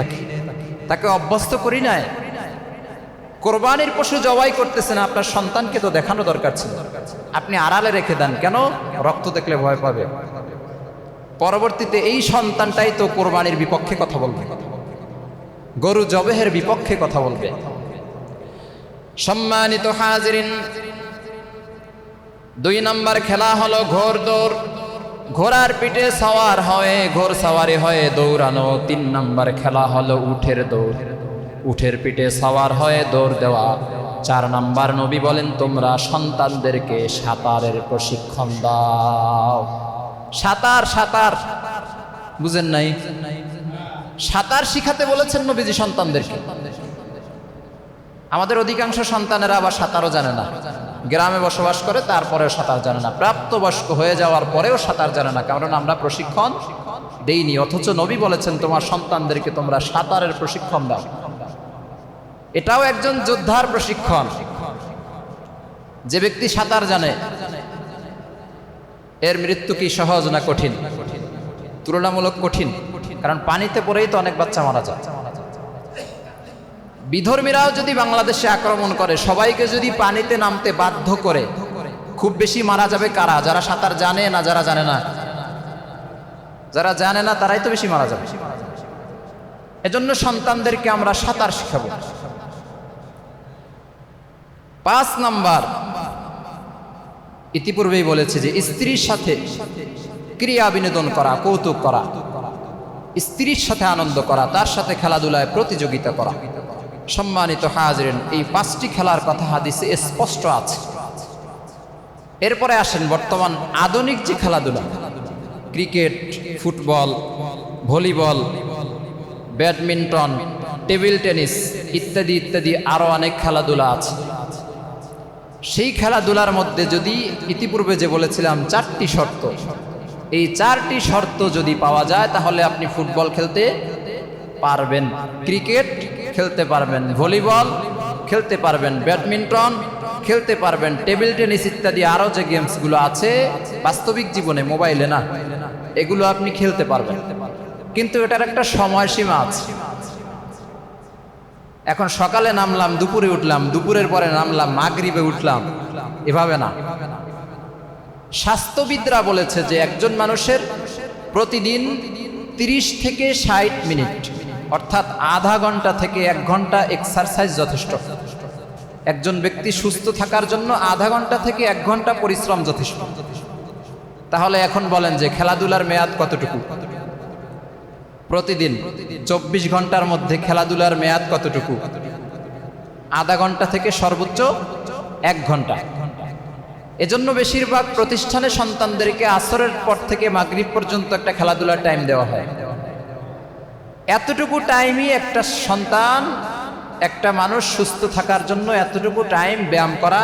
তাকে অভ্যস্ত করি নাই। কোরবানির পশু জবাই করতেছেন, আপনার সন্তানকে তো দেখানো দরকার ছিল। আপনি আড়ালে রেখে দেন কেন? রক্ত দেখলে ভয় পাবে। পরবর্তীতে এই সন্তানটাই তো কোরবানির বিপক্ষে কথা বলবে, গরু জবেহের বিপক্ষে কথা বলবে। সম্মানিত হাজিরিন, 2 নম্বর খেলা হলো ঘোড় দৌড়। ঘোড়ার পিঠে সওয়ার হয়ে ঘোড় সওয়ারি হয়ে দৌড়ানো। 3 নম্বর খেলা হলো উটের দৌড়, উটের পিঠে সওয়ার হয়ে দৌড় দেওয়া। 4 নম্বর নবী বলেন, তোমরা সন্তানদেরকে সাঁতারের প্রশিক্ষণ দাও। সাঁতার, সাঁতার বুঝেন নাই? সাঁতার শিখাতে বলেছেন নবীজি সন্তানদেরকে। আমাদের অধিকাংশ সন্তানেরা আবার সাঁতারও জানে না। গ্রামে বসবাস করে তারপরেও সাঁতার জানে না, প্রাপ্তবয়স্ক হয়ে যাওয়ার পরেও সাঁতার জানে না, কারণ আমরা প্রশিক্ষণ দেইনি। অথচ নবী বলেছেন তোমার সন্তানদেরকে তোমরা সাঁতারের প্রশিক্ষণ দাও। এটাও একজন যোদ্ধার প্রশিক্ষণ। যে ব্যক্তি সাঁতার জানে এর মৃত্যু কি সহজ না কঠিন? তুলনামূলক কঠিন, কারণ পানিতে পড়েই তো অনেক বাচ্চা মারা যায়। বিধর্মীরাও যদি বাংলাদেশে আক্রমণ করে, সবাইকে যদি পানিতে নামতে বাধ্য করে, খুব বেশি মারা যাবে কারা? যারা সাঁতার জানে না যারা জানে না? যারা জানে না তারাই তো বেশি মারা যাবে। এজন্য সন্তানদেরকে আমরা সাঁতার শিখাবো। 5 নাম্বার, ইতিপূর্বেই বলেছে যে স্ত্রীর সাথে ক্রিয়া বিনোদন করা, কৌতুক করা, স্ত্রীর সাথে আনন্দ করা, তার সাথে খেলাধুলায় প্রতিযোগিতা করা। সম্মানিত হাজিরিন, এই 5টি খেলার কথা হাদিসে স্পষ্ট আছে। এরপরে আসেন বর্তমান আধুনিক যে খেলাধুলা, cricket, football, volleyball, badminton, table tennis ইত্যাদি ইত্যাদি আরও অনেক খেলাধুলা আছে। সেই খেলাধুলার মধ্যে যদি ইতিপূর্বে যে বলেছিলাম 4টি শর্ত, এই 4টি শর্ত যদি পাওয়া যায় তাহলে আপনি ফুটবল খেলতে পারবেন, ক্রিকেট খেলতে পারবেন, ভলিবল খেলতে পারবেন, ব্যাডমিন্টন খেলতে পারবেন, টেবিল টেনিস ইত্যাদি আরও যে গেমসগুলো আছে বাস্তবিক জীবনে, মোবাইলে না, এগুলো আপনি খেলতে পারবেন। কিন্তু এটার একটা সময়সীমা আছে। এখন সকালে নামলাম, দুপুরে উঠলাম, দুপুরের পরে নামলাম, মাগরিবে উঠলাম, এভাবে না। স্বাস্থ্যবিদরা বলেছে যে একজন মানুষের প্রতিদিন 30 থেকে 60 মিনিট, অর্থাৎ আধা ঘন্টা থেকে 1 ঘন্টা এক্সারসাইজ যথেষ্ট। একজন ব্যক্তি সুস্থ থাকার জন্য আধা ঘন্টা থেকে 1 ঘন্টা পরিশ্রম যথেষ্ট। তাহলে এখন বলেন যে খেলাধুলার মেয়াদ কতটুকু? প্রতিদিন 24 ঘন্টার মধ্যে খেলাধুলার মেয়াদ কতটুকু? আধা ঘন্টা থেকে সর্বোচ্চ 1 ঘন্টা। এজন্য বেশিরভাগ প্রতিষ্ঠানে সন্তানদেরকে আসরের পর থেকে মাগরিব পর্যন্ত একটা খেলাধুলার টাইম দেওয়া হয়। এতটুকু টাইমই একটা সন্তান, একটা মানুষ সুস্থ থাকার জন্য এতটুকু টাইম ব্যায়াম করা,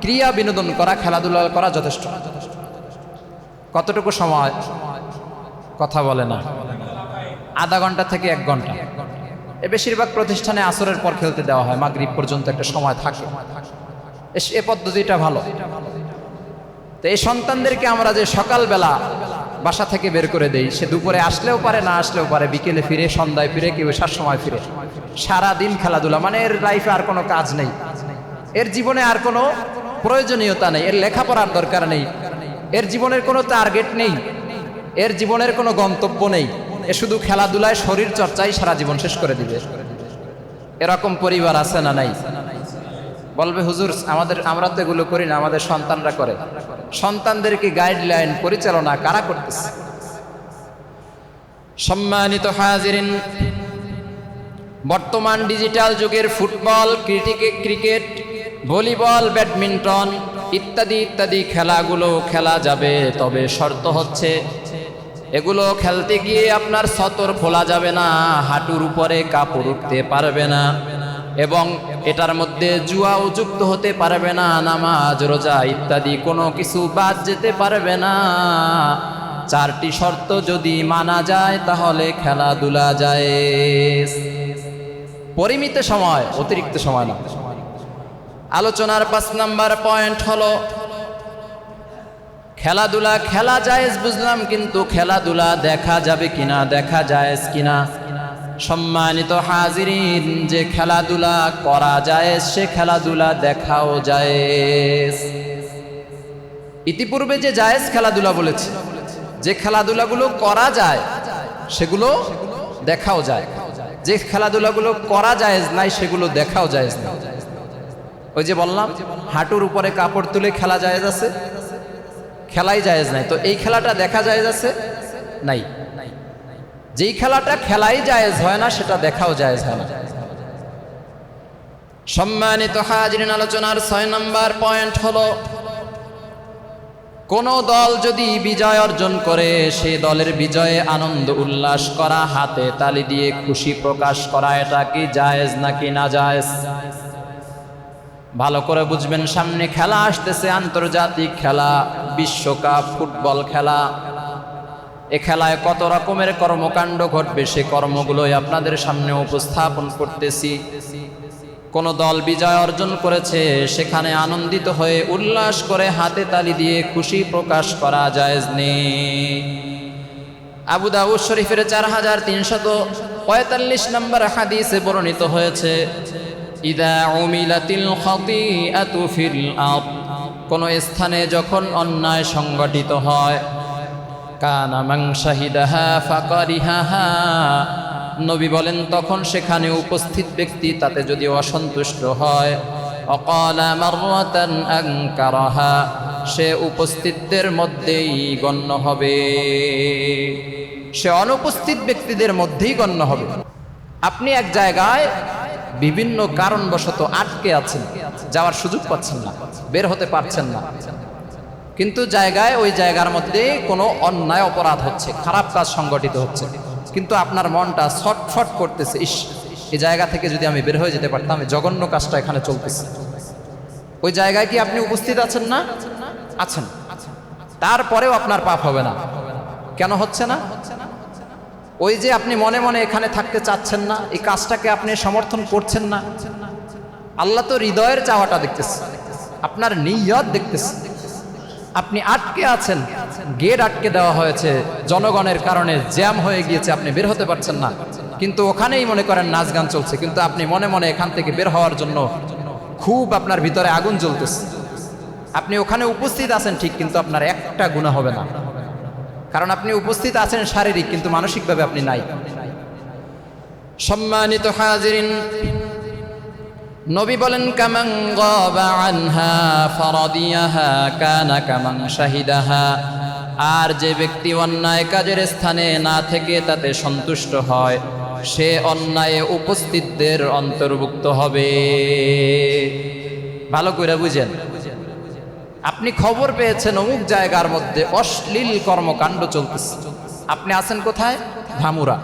ক্রিয়া বিনোদন করা, খেলাধুলা করা যথেষ্ট। কতটুকু সময়? কথা বলে না। আধা ঘন্টা থেকে 1 ঘন্টা। বেশিরভাগ প্রতিষ্ঠানে আসরের পর খেলতে দেওয়া হয়, মাগরিব পর্যন্ত একটা সময় থাকে। এ পদ্ধতিটা ভালো। তো এই সন্তানদেরকে আমরা যে সকালবেলা বাসা থেকে বের করে দেই, সে দুপুরে আসলেও পারে, না আসলেও পারে, বিকেলে ফিরে, সন্ধ্যায় ফিরে, কেউ 7 সময় ফিরে, সারাদিন খেলাধুলা, মানে এর লাইফে আর কোনো কাজ নেই, এর জীবনে আর কোনো প্রয়োজনীয়তা নেই, এর লেখাপড়ার দরকার নেই, এর জীবনের কোনো টার্গেট নেই, এর জীবনের কোনো গন্তব্য নেই, এ শুধু খেলাধুলায় শরীর চর্চায় সারা জীবন শেষ করে দিবে। এরকম পরিবার আছে না নাই? বলবে হুজুর আমরা তো এগুলো করি না, আমাদের সন্তানরা করে। সন্তানদেরকে গাইডলাইন, পরিচালনা কারা করতেছে? সম্মানিত হাজিরিন, বর্তমান ডিজিটাল যুগের ফুটবল, ক্রিকেট, ভলিবল, ব্যাডমিন্টন ইত্যাদি ইত্যাদি খেলাগুলো খেলা যাবে, তবে শর্ত হচ্ছে এগুলো খেলতে গিয়ে আপনার সতর খোলা যাবে না, হাঁটুর উপরে কাপড় উঠতে পারবে না, এবং এটার মধ্যে জুয়াও যুক্ত হতে পারবে না, নামাজ রোজা ইত্যাদি কোনো কিছু বাদ যেতে পারবে না। 4টি শর্ত যদি মানা যায় তাহলে খেলাধুলা জায়েজ। পরিমিত সময়, অতিরিক্ত সময় না। আলোচনার 5 নাম্বার পয়েন্ট হলো খেলাধুলা খেলা জায়েজ বুঝলাম, কিন্তু খেলাধুলা দেখা যাবে কিনা, দেখা জায়েজ কিনা? সম্মানিত হাজিরিন, যে খেলাধুলা করা জায়েজ সে খেলাধুলা দেখাও জায়েজ। ইতিপূর্বে যে জায়েজ খেলাধুলা বলেছি, যে খেলাধুলাগুলো করা যায় সেগুলো দেখাও যায়, যে খেলাধুলাগুলো করা জায়েজ নাই সেগুলো দেখাও জায়েজ না। ওই যে বললাম হাঁটুর উপরে কাপড় তুলে খেলা জায়েজ আছে, খেলাই জায়েজ নাই, তো এই খেলাটা দেখা জায়েজ আছে? নাই। যেই খেলাটা খেলাই জায়েজ হয় না সেটা দেখাও জায়েজ হয় না। সম্মানিত হাজিরিন, আলোচনার 6 নাম্বার পয়েন্ট হলো কোন দল যদি বিজয় অর্জন করে সেই দলের বিজয়ে আনন্দ উল্লাস করা, হাতে তালি দিয়ে খুশি প্রকাশ করা, এটা কি জায়েজ নাকি না জায়েজ? ভালো করে বুঝবেন, সামনে খেলা আসতেছে, আন্তর্জাতিক খেলা, বিশ্বকাপ ফুটবল খেলা। এ খেলায় কত রকমের কর্মকাণ্ড ঘটবে, সে কর্মগুলোই আপনাদের সামনে উপস্থাপন করতেছি। কোন দল বিজয় অর্জন করেছে, সেখানে আনন্দিত হয়ে উল্লাস করে হাতে তালি দিয়ে খুশি প্রকাশ করা জায়েজ নেই। আবু দাউদ শরীফের 4345 নম্বর হাদিসে বর্ণিত হয়েছে, ইদা উমিলাতিল খাতিআতু ফিল আরদ, কোন স্থানে যখন অন্যায় সংগঠিত হয়, কানা মান শাহিদাহা ফাকারিহাহা, নবী বলেন তখন সেখানে উপস্থিত ব্যক্তি তাতে যদি অসন্তুষ্ট হয়, অকালা মাররাতান আনকারাহা, সে উপস্থিতদের মধ্যেই গণ্য হবে, সে অনুপস্থিত ব্যক্তিদের মধ্যেই গণ্য হবে। আপনি এক জায়গায় বিভিন্ন কারণবশত আটকে আছেন, যাওয়ার সুযোগ পাচ্ছেন না, বের হতে পারছেন না, কিন্তু ওই জায়গার মধ্যে কোনো অন্যায় অপরাধ হচ্ছে, খারাপ কাজ সংগঠিত হচ্ছে, কিন্তু আপনার মনটা ছটফট করতেছে, ইস, এই জায়গা থেকে যদি আমি বের হয়ে যেতে পারতাম, এই জঘন্য কাজটা এখানে চলতেছে। ওই জায়গায় কি আপনি উপস্থিত আছেন না? আছেন। তারপরেও আপনার পাপ হবে না। কেন হচ্ছে না? ওই যে আপনি মনে মনে এখানে থাকতে চাচ্ছেন না, এই কাজটাকে আপনি সমর্থন করছেন না। আল্লাহ তো হৃদয়ের চাওয়াটা দেখতেছে, আপনার নিয়ত দেখতেছে। আপনি আটকে আছেন, গেট আটকে দেওয়া হয়েছে, জনগণের কারণে জ্যাম হয়ে গিয়েছে, আপনি বের হতে পারছেন না, কিন্তু ওখানেই মনে করেন নাচ গান চলছে, কিন্তু আপনি মনে মনে এখান থেকে বের হওয়ার জন্য খুব আপনার ভিতরে আগুন জ্বলতেছে। আপনি ওখানে উপস্থিত আছেন ঠিক, কিন্তু আপনার একটা গুনাহ হবে না, কারণ আপনি উপস্থিত আছেন শারীরিক, কিন্তু মানসিকভাবে আপনি নাই। সম্মানিত হাজিরিন, নবী বলেন, কামান গাবা আনহা ফারাদিয়াহা কানা কামান শাহিদাহা, আর যে ব্যক্তি অন্যায় কাজের স্থানে না থেকে তাতে সন্তুষ্ট হয়, সে অন্যায়ে উপস্থিতদের অন্তর্ভুক্ত হবে। ভালো করে বুঝেন, আপনি খবর পেয়েছেন অমুক জায়গার মধ্যে অশ্লীল কর্মকাণ্ড চলতেছে, আপনি আছেন কোথায়? ধামুরা।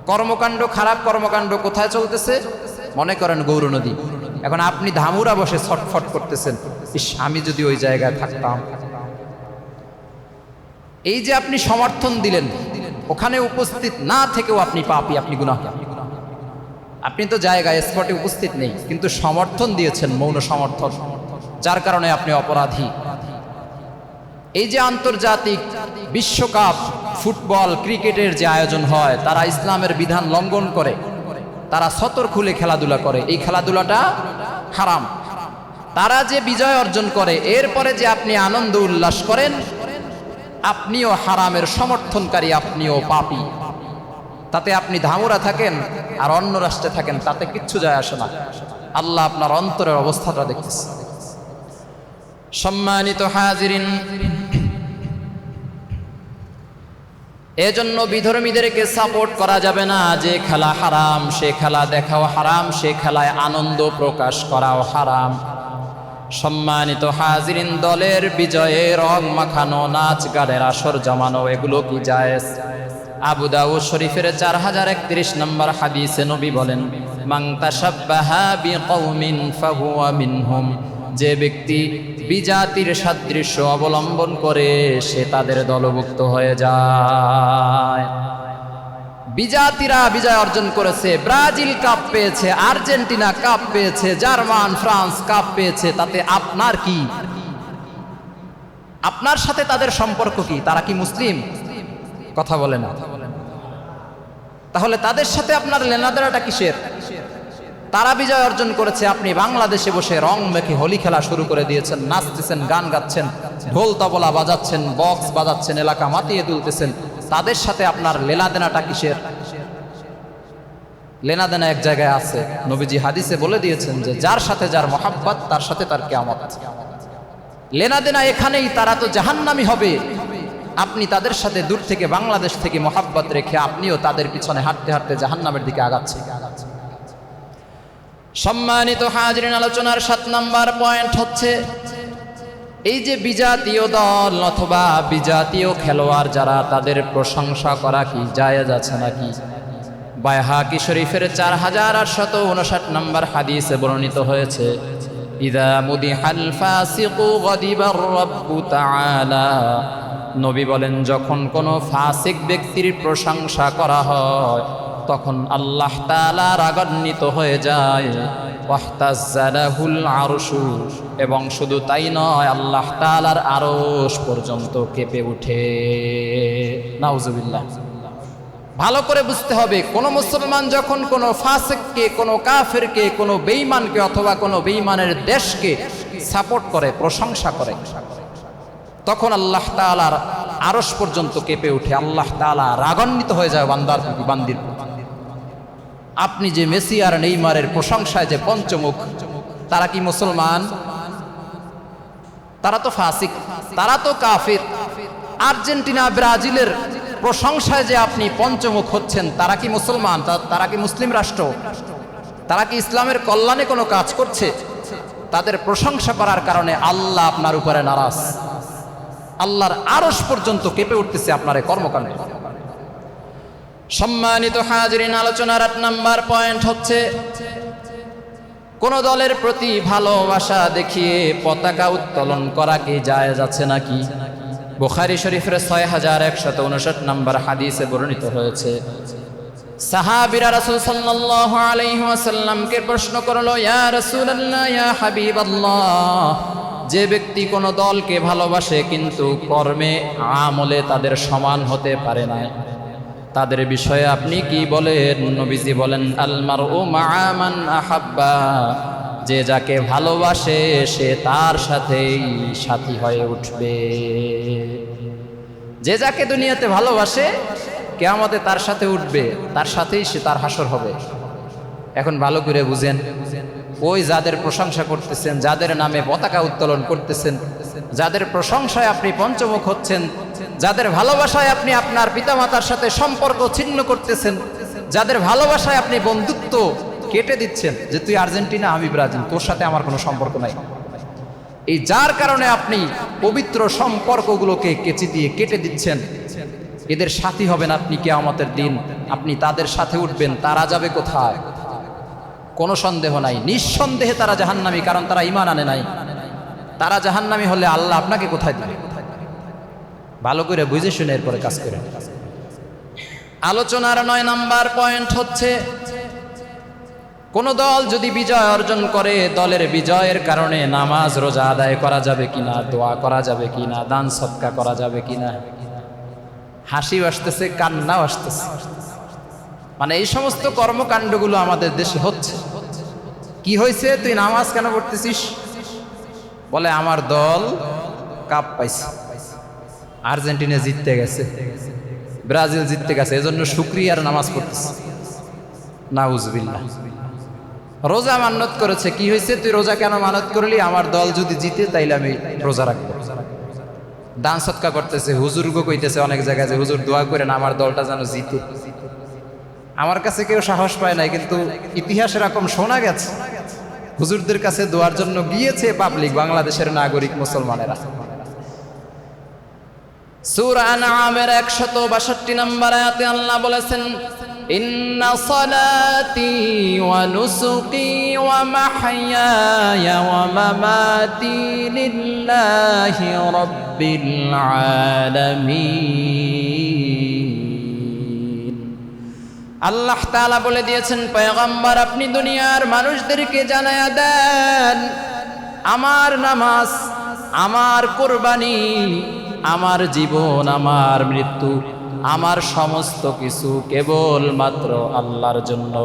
কর্মকাণ্ড, খারাপ কর্মকাণ্ড কোথায় চলতেছে? মনে করেন গৌর নদী। এখন আপনি ধামুরা বসে ছটফট করতেছেন, ইস, আমি যদি ওই জায়গায় থাকতাম। এই যে আপনি সমর্থন দিলেন, ওখানে উপস্থিত না থেকেও আপনি পাপী, আপনি গুনাহগার। আপনি তো জায়গায় স্পটে উপস্থিত নেই, কিন্তু সমর্থন দিয়েছেন, মৌন সমর্থন, যার কারণে আপনি অপরাধী। এই যে আন্তর্জাতিক বিশ্বকাপ ফুটবল ক্রিকেটের যে আয়োজন হয়, তারা ইসলামের বিধান লঙ্ঘন করে, তারা সতর খুলে খেলাধুলা করে, এই খেলাধুলাটা হারাম। তারা যে বিজয় অর্জন করে, এরপরে যে আপনি আনন্দ উল্লাস করেন, আপনিও হারামের সমর্থনকারী, আপনিও পাপী। তাতে আপনি ধামুরা থাকেন আর অন্য রাষ্ট্রে থাকেন, তাতে কিচ্ছু যায় আসে না। আল্লাহ আপনার অন্তরের অবস্থাটা দেখতেছে। সম্মানিত হাজিরিন, এজন্য বিধর্মীদেরকে সাপোর্ট করা যাবে না। যে খেলা হারাম, সে খেলা দেখাও হারাম, সে খেলায় আনন্দ প্রকাশ করাও হারাম। সম্মানিত হাজিরিন, দলের বিজয়ে রং মাখানো, নাচ গানের আসর জমানো, এগুলো কি জায়েজ? আবু দাউদ শরীফের 4031 নম্বর হাদিসে নবী বলেন, মান তাশাব্বাহা বিকওমিন ফাহুয়া মিনহুম, যে ব্যক্তি বিজাতির সাদৃশ্য অবলম্বন করে, সে তাদের দলভুক্ত হয়ে যায়। বিজাতিরা বিজয় অর্জন করেছে, ব্রাজিল কাপ পেয়েছে, আর্জেন্টিনা কাপ পেয়েছে, জার্মান ফ্রান্স কাপ পেয়েছে, তাতে আপনার কি? আপনার সাথে তাদের সম্পর্ক কি? তারা কি মুসলিম? কথা বলে না। তাহলে তাদের সাথে আপনার লেনাদেনাটা কিসের? তারা বিজয় অর্জন করেছে, আপনি বাংলাদেশে বসে রং মেখে হোলি খেলা শুরু করে দিয়েছেন, নাচতেছেন, গান গাচ্ছেন, ঢোল তবলা বাজাচ্ছেন, বক্স বাজাচ্ছেন, এলাকা মাতিয়ে তুলতেছেন, তাদের সাথে আপনার লেনাদেনাটা কিসের? লেনাদেনা এক জায়গায় আছে। নবীজি হাদিসে বলে দিয়েছেন যে যার সাথে যার মহাব্বত, তার সাথে তার কিয়ামত। লেনাদেনা এখানেই, তারা তো জাহান্নামী হবে। আপনি তাদের সাথে দূর থেকে, বাংলাদেশ থেকে মহাব্বত রেখে আপনিও তাদের পিছনে হাঁটতে হাঁটতে জাহান্নামের দিকে আগাচ্ছেন। সম্মানিত হাজিরিন, আলোচনার 7 নম্বর পয়েন্ট হচ্ছে, এই যে বিজাতীয় দল অথবা বিজাতীয় খেলোয়াড় যারা, তাদের প্রশংসা করা কি জায়েজ আছে নাকি? বাইহাকি শরীফের 4859 নম্বর হাদিসে বর্ণিত হয়েছে, ইযা মুদিহাল ফাসিকু গাদিবার রাব্বু তাআলা, নবী বলেন যখন কোনো ফাসিক ব্যক্তির প্রশংসা করা হয় তখন আল্লাহ তাআলা রাগান্বিত হয়ে যায়। ওয়াহতাজ্জা লাহুল আরশু, এবং শুধু তাই নয়, আল্লাহ তাআলার আরশ পর্যন্ত কেঁপে ওঠে। নাউজুবিল্লাহ। ভালো করে বুঝতে হবে, কোনো মুসলমান যখন কোনো ফাসিককে, কোনো কাফেরকে, কোনো বেঈমানকে অথবা কোনো বেঈমানের দেশকে সাপোর্ট করে, প্রশংসা করে, তখন আল্লাহ তাআলার আরশ পর্যন্ত কেঁপে ওঠে। আল্লাহ তাআলা রাগান্বিত হয়ে যায় বান্দার প্রতি, বান্দির প্রতি। আপনি যে মেসি আর নেইমারের প্রশংসায় যে পঞ্চমুখ, তারা কি মুসলমান? তারা তো ফাসিক, তারা তো কাফির। আর্জেন্টিনা ব্রাজিলের প্রশংসায় যে আপনি পঞ্চমুখ হচ্ছেন, তারা কি মুসলমান? তারা কি মুসলিম রাষ্ট্র? তারা কি ইসলামের কল্যাণে কোনো কাজ করছে? তাদের প্রশংসা করার কারণে আল্লাহ আপনার উপরে নারাজ। আল্লাহর আরশ পর্যন্ত কেঁপে উঠতেছে আপনার এই কর্মকাণ্ডে। সম্মানিত হাজিরিন, আলোচনার 8 নাম্বার পয়েন্ট হচ্ছে কোন দলের প্রতি ভালোবাসা দেখিয়ে পতাকা উত্তোলন করা কি জায়েজ আছে নাকি? বুখারী শরীফের 6159 নাম্বার হাদিসে বর্ণিত হয়েছে, সাহাবীরা রাসূল সাল্লাল্লাহু আলাইহি ওয়াসাল্লামকে প্রশ্ন করলো, ইয়া রাসূলুল্লাহ, ইয়া হাবিবাল্লাহ, যে ব্যক্তি কোনো দলকে ভালোবাসে কিন্তু কর্মে আমলে তাদের সমান হতে পারে না, তাদের বিষয়ে আপনি কি বলেন? নবীজি বলেন, আল মারউ মা'a মান আহাব্বা, যে যাকে ভালোবাসে সে তার সাথেই সাথী হয়ে উঠবে। যে যাকে দুনিয়াতে ভালোবাসে কিয়ামতে তার সাথে উঠবে, তার সাথেই সে তার হাসর হবে। এখন ভালো করে বুঝেন, ওই যাদের প্রশংসা করতেছেন, যাদের নামে পতাকা উত্তোলন করতেছেন, যাদের প্রশংসায় আপনি পঞ্চমুখ হচ্ছেন, যাদের ভালোবাসায় আপনি আপনার পিতামাতার সাথে সম্পর্ক ছিন্ন করতেছেন, যাদের ভালোবাসায় আপনি বন্ধুত্ব কেটে দিচ্ছেন, যে তুই আর্জেন্টিনা আমি ব্রাজিল, তোর সাথে আমার কোনো সম্পর্ক নাই, এই যার কারণে আপনি পবিত্র সম্পর্কগুলোকে কেচি দিয়ে কেটে দিচ্ছেন, এদের সাথী হবেন আপনি কিয়ামতের দিন। আপনি তাদের সাথে উঠবেন, তারা যাবে কোথায়? কোনো সন্দেহ নাই, নিঃসন্দেহে তারা জাহান্নামী, কারণ তারা ঈমান আনে নাই। তারা জাহান্নামী হলে আল্লাহ আপনাকে কোথায় দিবে? ভালো করে বুঝে শুনে এরপরে কাজ করেন। আলোচনার 9 নাম্বার পয়েন্ট হচ্ছে কোন দল যদি বিজয় অর্জন করে, দলের বিজয়ের কারণে নামাজ রোজা আদায় করা যাবে কিনা, দোয়া করা যাবে কিনা, দান সদকা করা যাবে কিনা। হাসি আসতেছে, কান্নাও আসতেছে, মানে এই সমস্ত কর্মকাণ্ডগুলো আমাদের দেশে হচ্ছে। কি হয়েছে? তুই নামাজ কেন পড়তেছিস? বলে আমার দল কাপ পাইছে, আর্জেন্টিনা জিততে গেছে, ব্রাজিল জিততে গেছে, এজন্য শুকরিয়ার নামাজ পড়তেছে। নাউজুবিল্লাহ। রোজা মানত করেছে, কি হয়েছে? তুই রোজা কেন মানত করলি? আমার দল যদি জিতে তাইলে আমি রোজা রাখবো। দান সৎকা করতেছে, হুজুরগো কইতেছে অনেক জায়গায় যে হুজুর দোয়া করেন আমার দলটা যেন জিতে। আমার কাছে কেউ সাহস পায় নাই, কিন্তু ইতিহাস এরকম শোনা গেছে, হুজুরদের কাছে দোয়ার জন্য গিয়েছে পাবলিক, বাংলাদেশের নাগরিক মুসলমানেরা। সূরা আনআমের 162 নম্বর আয়াতে আল্লাহ বলেছেন, ইন্না সালাতি ওয়া নুসুকি ওয়া মাহইয়ায়া ওয়া মামাতি লিল্লাহি রাব্বিল আলামিন। আল্লাহ তাআলা বলে দিয়েছেন, পয়গম্বর আপনি দুনিয়ার মানুষদেরকে জানায়া দেন, আমার নামাজ, আমার কুরবানি, আমার জীবন, আমার মৃত্যু, আমার সমস্ত কিছু কেবলমাত্র আল্লাহর জন্য।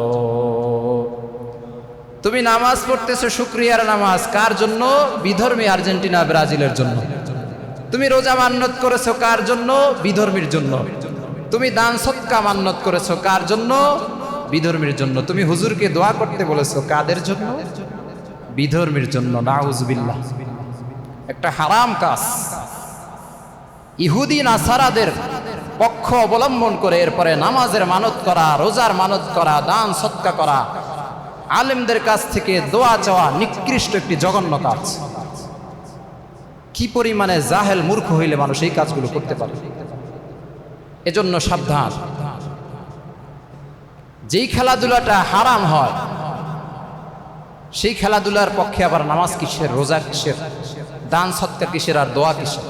তুমি নামাজ পড়তেছো শুকরিয়ার নামাজ, কার জন্য? বিধর্মী আর্জেন্টিনা ব্রাজিলের জন্য। তুমি রোজা মান্নত করেছো কার জন্য? বিধর্মীর জন্য। তুমি দান সদকা মান্নত করেছো কার জন্য? বিধর্মীর জন্য। তুমি হুজুরকে দোয়া করতে বলেছো কাদের জন্য? বিধর্মীর জন্য। নাউজুবিল্লাহ। একটা হারাম কাজ। ইহুদি নাসারাদের পক্ষ অবলম্বন করে এরপরে নামাজের মানত করা, রোজার মানত করা, দান সদকা করা, আলেমদের কাছ থেকে দোয়া চাওয়া নিকৃষ্ট একটি জঘন্য কাজ। কি পরিমাণে জাহেল মূর্খ হইলে মানুষ এই কাজগুলো করতে পারে। এজন্য সাবধান। যেই খেলাধুলাটা হারাম হয়, সেই খেলাধুলার পক্ষে আবার নামাজ কিসের, রোজা কিসের, দান সৎকার কিসের, আর দোয়া কিসের?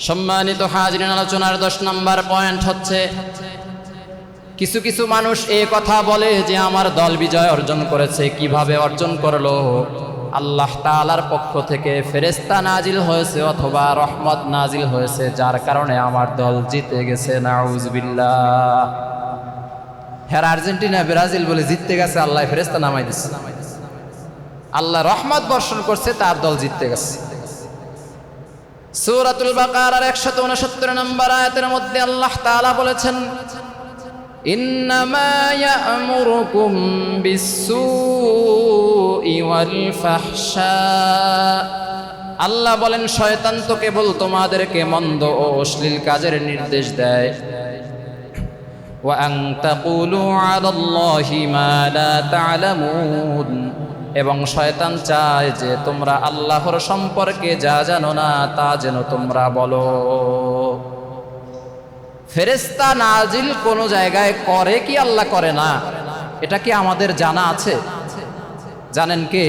সম্মানিত হাজরিন, আলোচনার 10 নম্বর পয়েন্ট হচ্ছে, কিছু কিছু মানুষ এই কথা বলে যে আমার দল বিজয় অর্জন করেছে। কিভাবে অর্জন করলো? আল্লাহ তাআলার পক্ষ থেকে ফেরেশতা নাজিল হয়েছে অথবা রহমত নাজিল হয়েছে, যার কারণে আমার দল জিতে গেছে। নাউজুবিল্লাহ। হ্যাঁ, আর্জেন্টিনা ব্রাজিল বলে জিততে গেছে, আল্লাহ ফেরেশতা নামাই দিচ্ছে। আল্লাহ রহমত বর্ষণ করছে, তার দল জিততে গেছে। সূরাতুল বাকারার 169 নম্বর আয়াতের মধ্যে আল্লাহ তাআলা বলেছেন, ইন্নামা ইয়া'মুরুকুম বিস-সূই ওয়াল ফাহশা। আল্লাহ বলেন, শয়তান তো কেবল তোমাদেরকে মন্দ ও অশ্লীল কাজের নির্দেশ দেয়। ওয়া আন তাকুলু আলাল্লাহি মা লা তা'লামুন, এবং শয়তান চায় যে তোমরা আল্লাহর সম্পর্কে যা জানো না তা যেন তোমরা বলো। ফেরেশতা নাজিল কোন জায়গায় করে কি আল্লাহ করে না, এটা কি আমাদের জানা আছে? জানেন কে?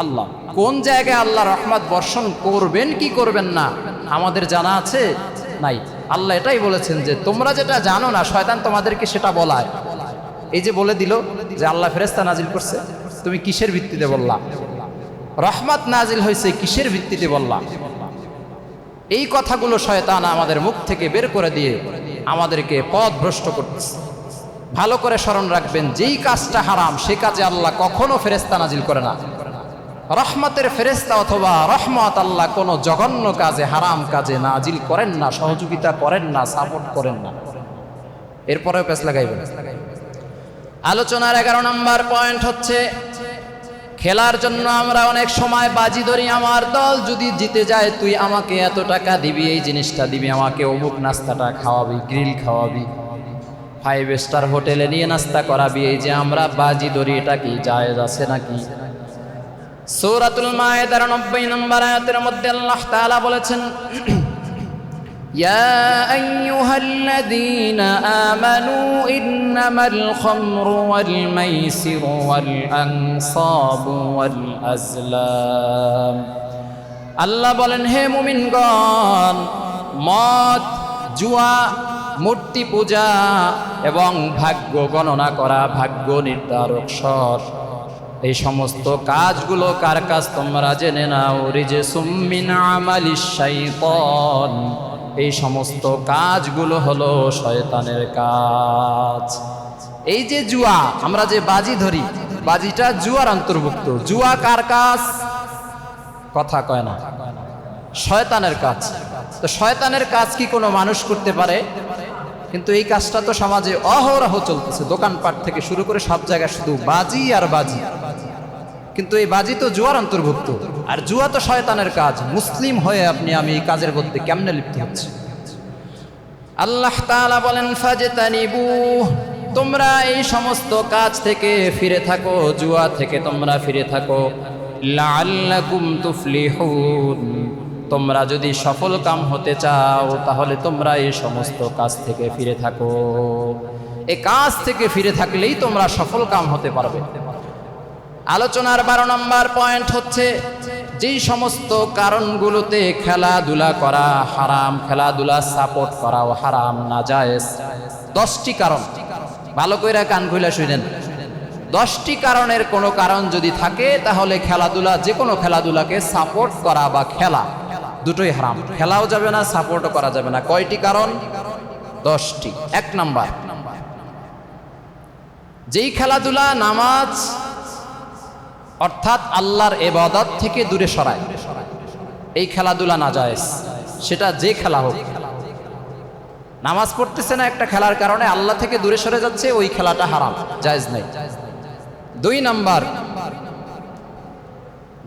আল্লাহ। কোন জায়গায় আল্লাহ রহমত বর্ষণ করবেন কি করবেন না আমাদের জানা আছে? নাই। আল্লাহ এটাই বলেছেন যে তোমরা যেটা জানো না শয়তান তোমাদেরকে সেটা বলায়। এই যে বলে দিল যে আল্লাহ ফেরেশতা নাজিল করছে, তুমি কিসের ভিত্তিতে বললা? রহমত নাজিল হয়েছে কিসের ভিত্তিতে বললা? এই কথাগুলো শয়তান আমাদের মুখ থেকে বের করে দিয়ে আমাদেরকে পথভ্রষ্ট করতেছে। ভালো করে স্মরণ রাখবেন, যেই কাজটা হারাম সে কাজে আল্লাহ কখনো ফেরেশতা নাজিল করে না। রহমতের ফেরেশতা অথবা রহমত আল্লাহ কোনো জঘন্য কাজে, হারাম কাজে নাজিল করেন না, সহযোগিতা করেন না, সাপোর্ট করেন না। এরপরেও পেছ লাগাইবেন। আলোচনার 11 নম্বর পয়েন্ট হচ্ছে, খেলার জন্য আমরা অনেক সময় বাজি ধরি। আমার দল যদি জিতে যায় তুই আমাকে এত টাকা দিবি, এই জিনিসটা দিবি, আমাকে অমুক নাস্তাটা খাওয়াবি, গ্রিল খাওয়াবি, 5 স্টার হোটেলে নিয়ে নাস্তা করাবি। এই যে আমরা বাজি ধরি, এটা কি জায়েজ আছে নাকি? সূরাতুল মায়েদার 90 নম্বর আয়াতের মধ্যে আল্লাহ তাআলা বলেছেন, ইয়া আইয়ুহাল্লাযীনা আমানু ইন্নামাল খামরু ওয়াল মাইসিরু ওয়াল আনসাবু ওয়াল আজলাম। আল্লাহ বলেন, হে মুমিনগণ, মদ, জুয়া, মূর্তি পূজা এবং ভাগ্য গণনা করা, ভাগ্য নির্ধারক সর, এই সমস্ত কাজগুলো কার কাজ তোমরা জেনে নাও। রিজসুম মিন আমালিশ শাইতান, এই সমস্ত কাজগুলো হলো শয়তানের কাজ। এই যে জুয়া, আমরা যে বাজি ধরি, বাজিটা জুয়ার অন্তর্ভুক্ত। জুয়া কার কাজ? কথা কয় না, শয়তানের কাজ। তো শয়তানের কাজ কি কোনো মানুষ করতে পারে? কিন্তু এই কাজটা তো সমাজে অহরহ চলতেছে, দোকানপাট থেকে শুরু করে সব জায়গায় শুধু বাজি আর বাজি। কিন্তু এই বাজি তো জুয়ার অন্তর্ভুক্ত, আর জুয়া তো শয়তানের কাজ। মুসলিম হয়ে আপনি আমি এই কাজের মধ্যে কেমনে লিপ্ত হচ্ছে? আল্লাহ তাআলা বলেন, ফাজতানিবু, তোমরা এই সমস্ত কাজ থেকে ফিরে থাকো, জুয়া থেকে তোমরা ফিরে থাকো। লাআল্লাকুম তুফলিহুন, তোমরা যদি সফল কাম হতে চাও তাহলে তোমরা এই সমস্ত কাজ থেকে ফিরে থাকো। এই কাজ থেকে ফিরে থাকলেই তোমরা সফল কাম হতে পারবে। আলোচনার 12 নম্বর পয়েন্ট হচ্ছে, যেই সমস্ত কারণগুলোতে খেলাধুলা করা হারাম, খেলাধুলা সাপোর্ট করাও হারাম, নাজায়েজ। 10টি কারণ, ভালো করে কান খুলে শুনেন। 10টি কারণের কোনো কারণ যদি থাকে তাহলে খেলাধুলা, যে কোনো খেলাধুলাকে সাপোর্ট করা বা খেলা দুটোই হারাম। খেলাও যাবে না, সাপোর্টও করা যাবে না। কয়টি কারণ? 10টি। 1 নাম্বার, যেই খেলাধুলা নামাজ অর্থাৎ আল্লাহর ইবাদত থেকে দূরে সরায়, এই খেলাধুলা নাজায়েজ। সেটা যে খেলা হোক, নামাজ পড়তেছে না একটা খেলার কারণে আল্লাহ থেকে দূরে সরে যাচ্ছে, ওই খেলাটা হারাম, জায়েজ নাই। 2 নাম্বার,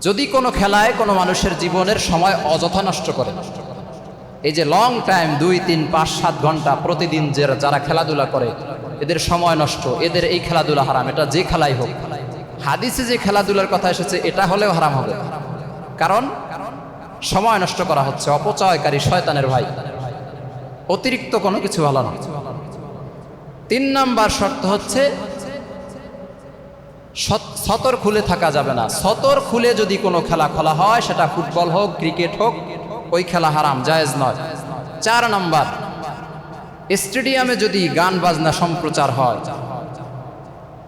যদি কোনো খেলায় কোনো মানুষের জীবনের সময় অযথা নষ্ট করে, এই যে লং টাইম 2, 3, 5, 7 ঘন্টা প্রতিদিন যারা খেলাধুলা করে, এদের সময় নষ্ট, এদের এই খেলাধুলা হারাম। এটা যে খেলাই হোক। হাদিসে যে খেলাধুলার কথা এসেছে এটা হলেও হারাম হবে, কারণ সময় নষ্ট করা হচ্ছে, অপচয়কারী শয়তানের ভাই, অতিরিক্ত কোনো কিছু ভালো না। 3 নাম্বার শর্ত হচ্ছে, সতর খুলে থাকা যাবে না। সতর খুলে যদি কোনো খেলা খেলা হয়, সেটা ফুটবল হোক, ক্রিকেট হোক, ওই খেলা হারাম, জায়েজ নয়। 4 নাম্বার, স্টেডিয়ামে যদি গান বাজনা সম্প্রচার হয়,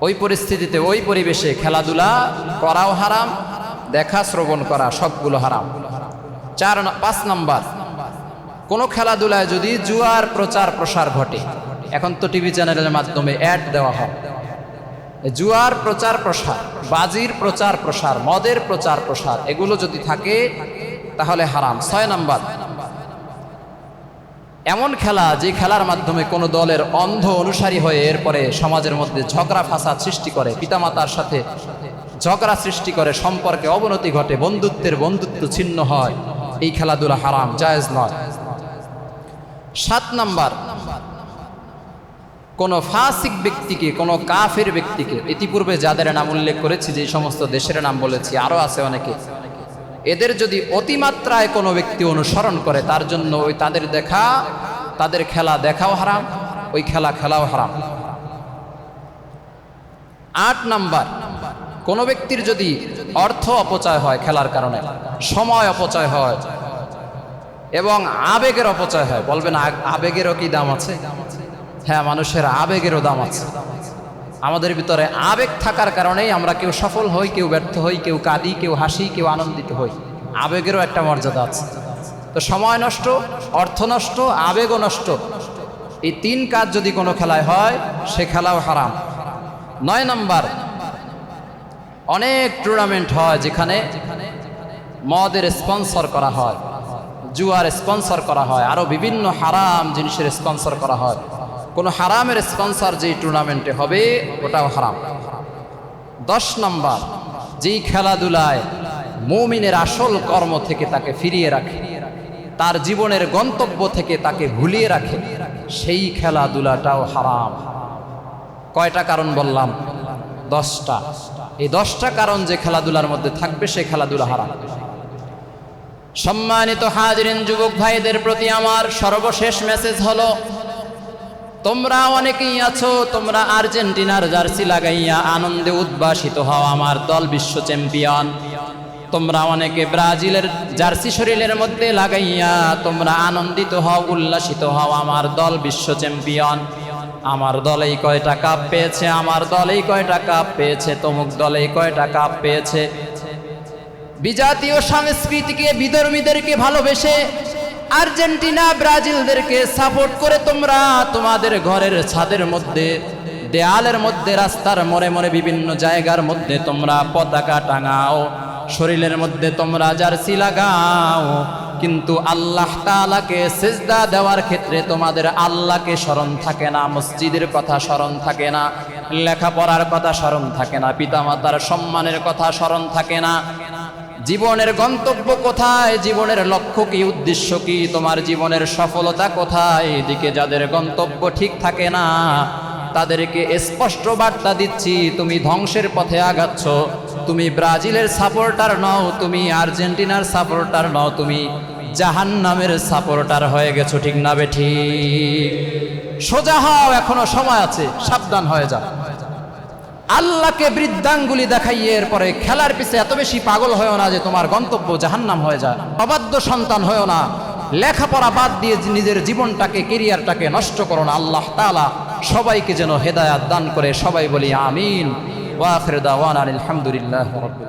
ওই পরিস্থিতিতে ওই পরিবেশে খেলাধুলা করাও হারাম, দেখা শ্রবণ করা সবগুলো হারাম। 5 নাম্বার, কোনো খেলাধুলায় যদি জুয়ার প্রচার প্রসার ঘটে, এখন তো টিভি চ্যানেলের মাধ্যমে অ্যাড দেওয়া হয়, জুয়ার প্রচার প্রসার, বাজির প্রচার প্রসার, মদের প্রচার প্রসার, এগুলো যদি থাকে তাহলে হারাম। 6 নাম্বার, এমন খেলা যে খেলার মাধ্যমে কোনো দলের অন্ধ অনুসারী হয়ে এরপরে সমাজের মধ্যে ঝগড়া ফাসাদ সৃষ্টি করে, পিতামাতার সাথে ঝগড়া সৃষ্টি করে, সম্পর্কে অবনতি ঘটে, বন্ধুত্ব ছিন্ন হয়, এই খেলাধুলা হারাম, জায়েজ নয়। 7 নাম্বার, কোনো ফাসিক ব্যক্তিকে, কোনো কাফের ব্যক্তিকে, ইতিপূর্বে যাদের নাম উল্লেখ করেছি, যে সমস্ত দেশের নাম বলেছি, আরও আছে অনেকে, এদের যদি অতিমাত্রায় কোনো ব্যক্তি অনুসরণ করে, তার জন্য ওই তাদের খেলা দেখাও হারাম, ওই খেলা খেলাও হারাম। 8 নাম্বার, কোনো ব্যক্তির যদি অর্থ অপচয় হয় খেলার কারণে, সময় অপচয় হয় এবং আবেগের অপচয় হয়। বলবেন আবেগেরও কি দাম আছে? হ্যাঁ, মানুষের আবেগেরও দাম আছে। আমাদের ভিতরে আবেগ থাকার কারণেই আমরা কেউ সফল হই, কেউ ব্যর্থ হই, কেউ কাঁদি, কেউ হাসি, কেউ আনন্দিত হই। আবেগেরও একটা মর্যাদা আছে। তো সময় নষ্ট, অর্থ নষ্ট, আবেগও নষ্ট, এই 3 কাজ যদি কোনো খেলায় হয়, সে খেলাও হারাম। 9 নাম্বার, অনেক টুর্নামেন্ট হয় যেখানে মদের স্পন্সর করা হয়, জুয়ার স্পন্সর করা হয়, আরও বিভিন্ন হারাম জিনিসের স্পন্সর করা হয়। কোনো হারামের স্পন্সর যেই টুর্নামেন্টে হবে, ওটাও হারাম। 10 নাম্বার, যেই খেলাধুলায় মুমিনের আসল কর্ম থেকে তাকে ফিরিয়ে রাখে, তার জীবনের গন্তব্য থেকে তাকে ভুলিয়ে রাখে, সেই খেলাধুলাটাও হারাম। কয়টা কারণ বললাম? 10টা। এই 10টা কারণ যে খেলাধুলার মধ্যে থাকবে, সে খেলাধুলা হারাম। সম্মানিত হাজিরিন, যুবক ভাইদের প্রতি আমার সর্বশেষ মেসেজ হলো, তোমরা অনেকেই আছো, তোমরা আর্জেন্টিনার জার্সি লাগাইয়া আনন্দে উদ্ভাসিত হও, আমার দল বিশ্ব চ্যাম্পিয়ন। তোমরা অনেকে ব্রাজিলের জার্সি শরীরের মধ্যে লাগাইয়া তোমরা আনন্দিত হও, উল্লাসিত হও, আমার দল বিশ্ব চ্যাম্পিয়ন, আমার দল এই কয়টা কাপ পেয়েছে, আমার দল এই কয়টা কাপ পেয়েছে, তমুক দল এই কয়টা কাপ পেয়েছে। বিজাতীয় সংস্কৃতিকে, বিধর্মীদেরকে ভালোবেসে আর্জেন্টিনা ব্রাজিলদেরকে সাপোর্ট করে তোমরা তোমাদের ঘরের ছাদের মধ্যে, দেয়ালের মধ্যে, রাস্তার মোড়ে মোড়ে, বিভিন্ন জায়গার মধ্যে তোমরা পতাকা টাঙাও, শরীরের মধ্যে তোমরা জার্সি লাগাও, কিন্তু আল্লাহ তাআলাকে সিজদা দেওয়ার ক্ষেত্রে তোমাদের আল্লাহকে স্মরণ থাকে না, মসজিদের কথা স্মরণ থাকে না, লেখাপড়ার কথা স্মরণ থাকে না, পিতামাতার সম্মানের কথা স্মরণ থাকে না। জীবনের গন্তব্য কোথায়? জীবনের লক্ষ্য কি? উদ্দেশ্য কি? তোমার জীবনের সফলতা কোথায়? এদিকে যাদের গন্তব্য ঠিক থাকে না, তাদেরকে স্পষ্ট বার্তা দিচ্ছি, তুমি ধ্বংসের পথে আগাচ্ছ। তুমি ব্রাজিলের সাপোর্টার নও, তুমি আর্জেন্টিনার সাপোর্টার নও, তুমি জাহান্নামের সাপোর্টার হয়ে গেছো। ঠিক না বেঠিক? সোজা হও, এখনো সময় আছে, সাবধান হয়ে যাও। আল্লাহকে বৃদ্ধাঙ্গুলি দেখাইয়ে এরপরে খেলার পিছে এত বেশি পাগল হয়েও না যে তোমার গন্তব্য জাহান্নাম হয়ে যায়। অবাধ্য সন্তান হয়েও না, লেখাপড়া বাদ দিয়ে নিজের জীবনটাকে, কেরিয়ারটাকে নষ্ট করো না। আল্লাহ তাআলা সবাইকে যেন হেদায়াত দান করে। সবাই বলি আমিন। ওয়া আখিরু দাওয়ানা আলহামদুলিল্লাহি রাব্বিল আলামিন।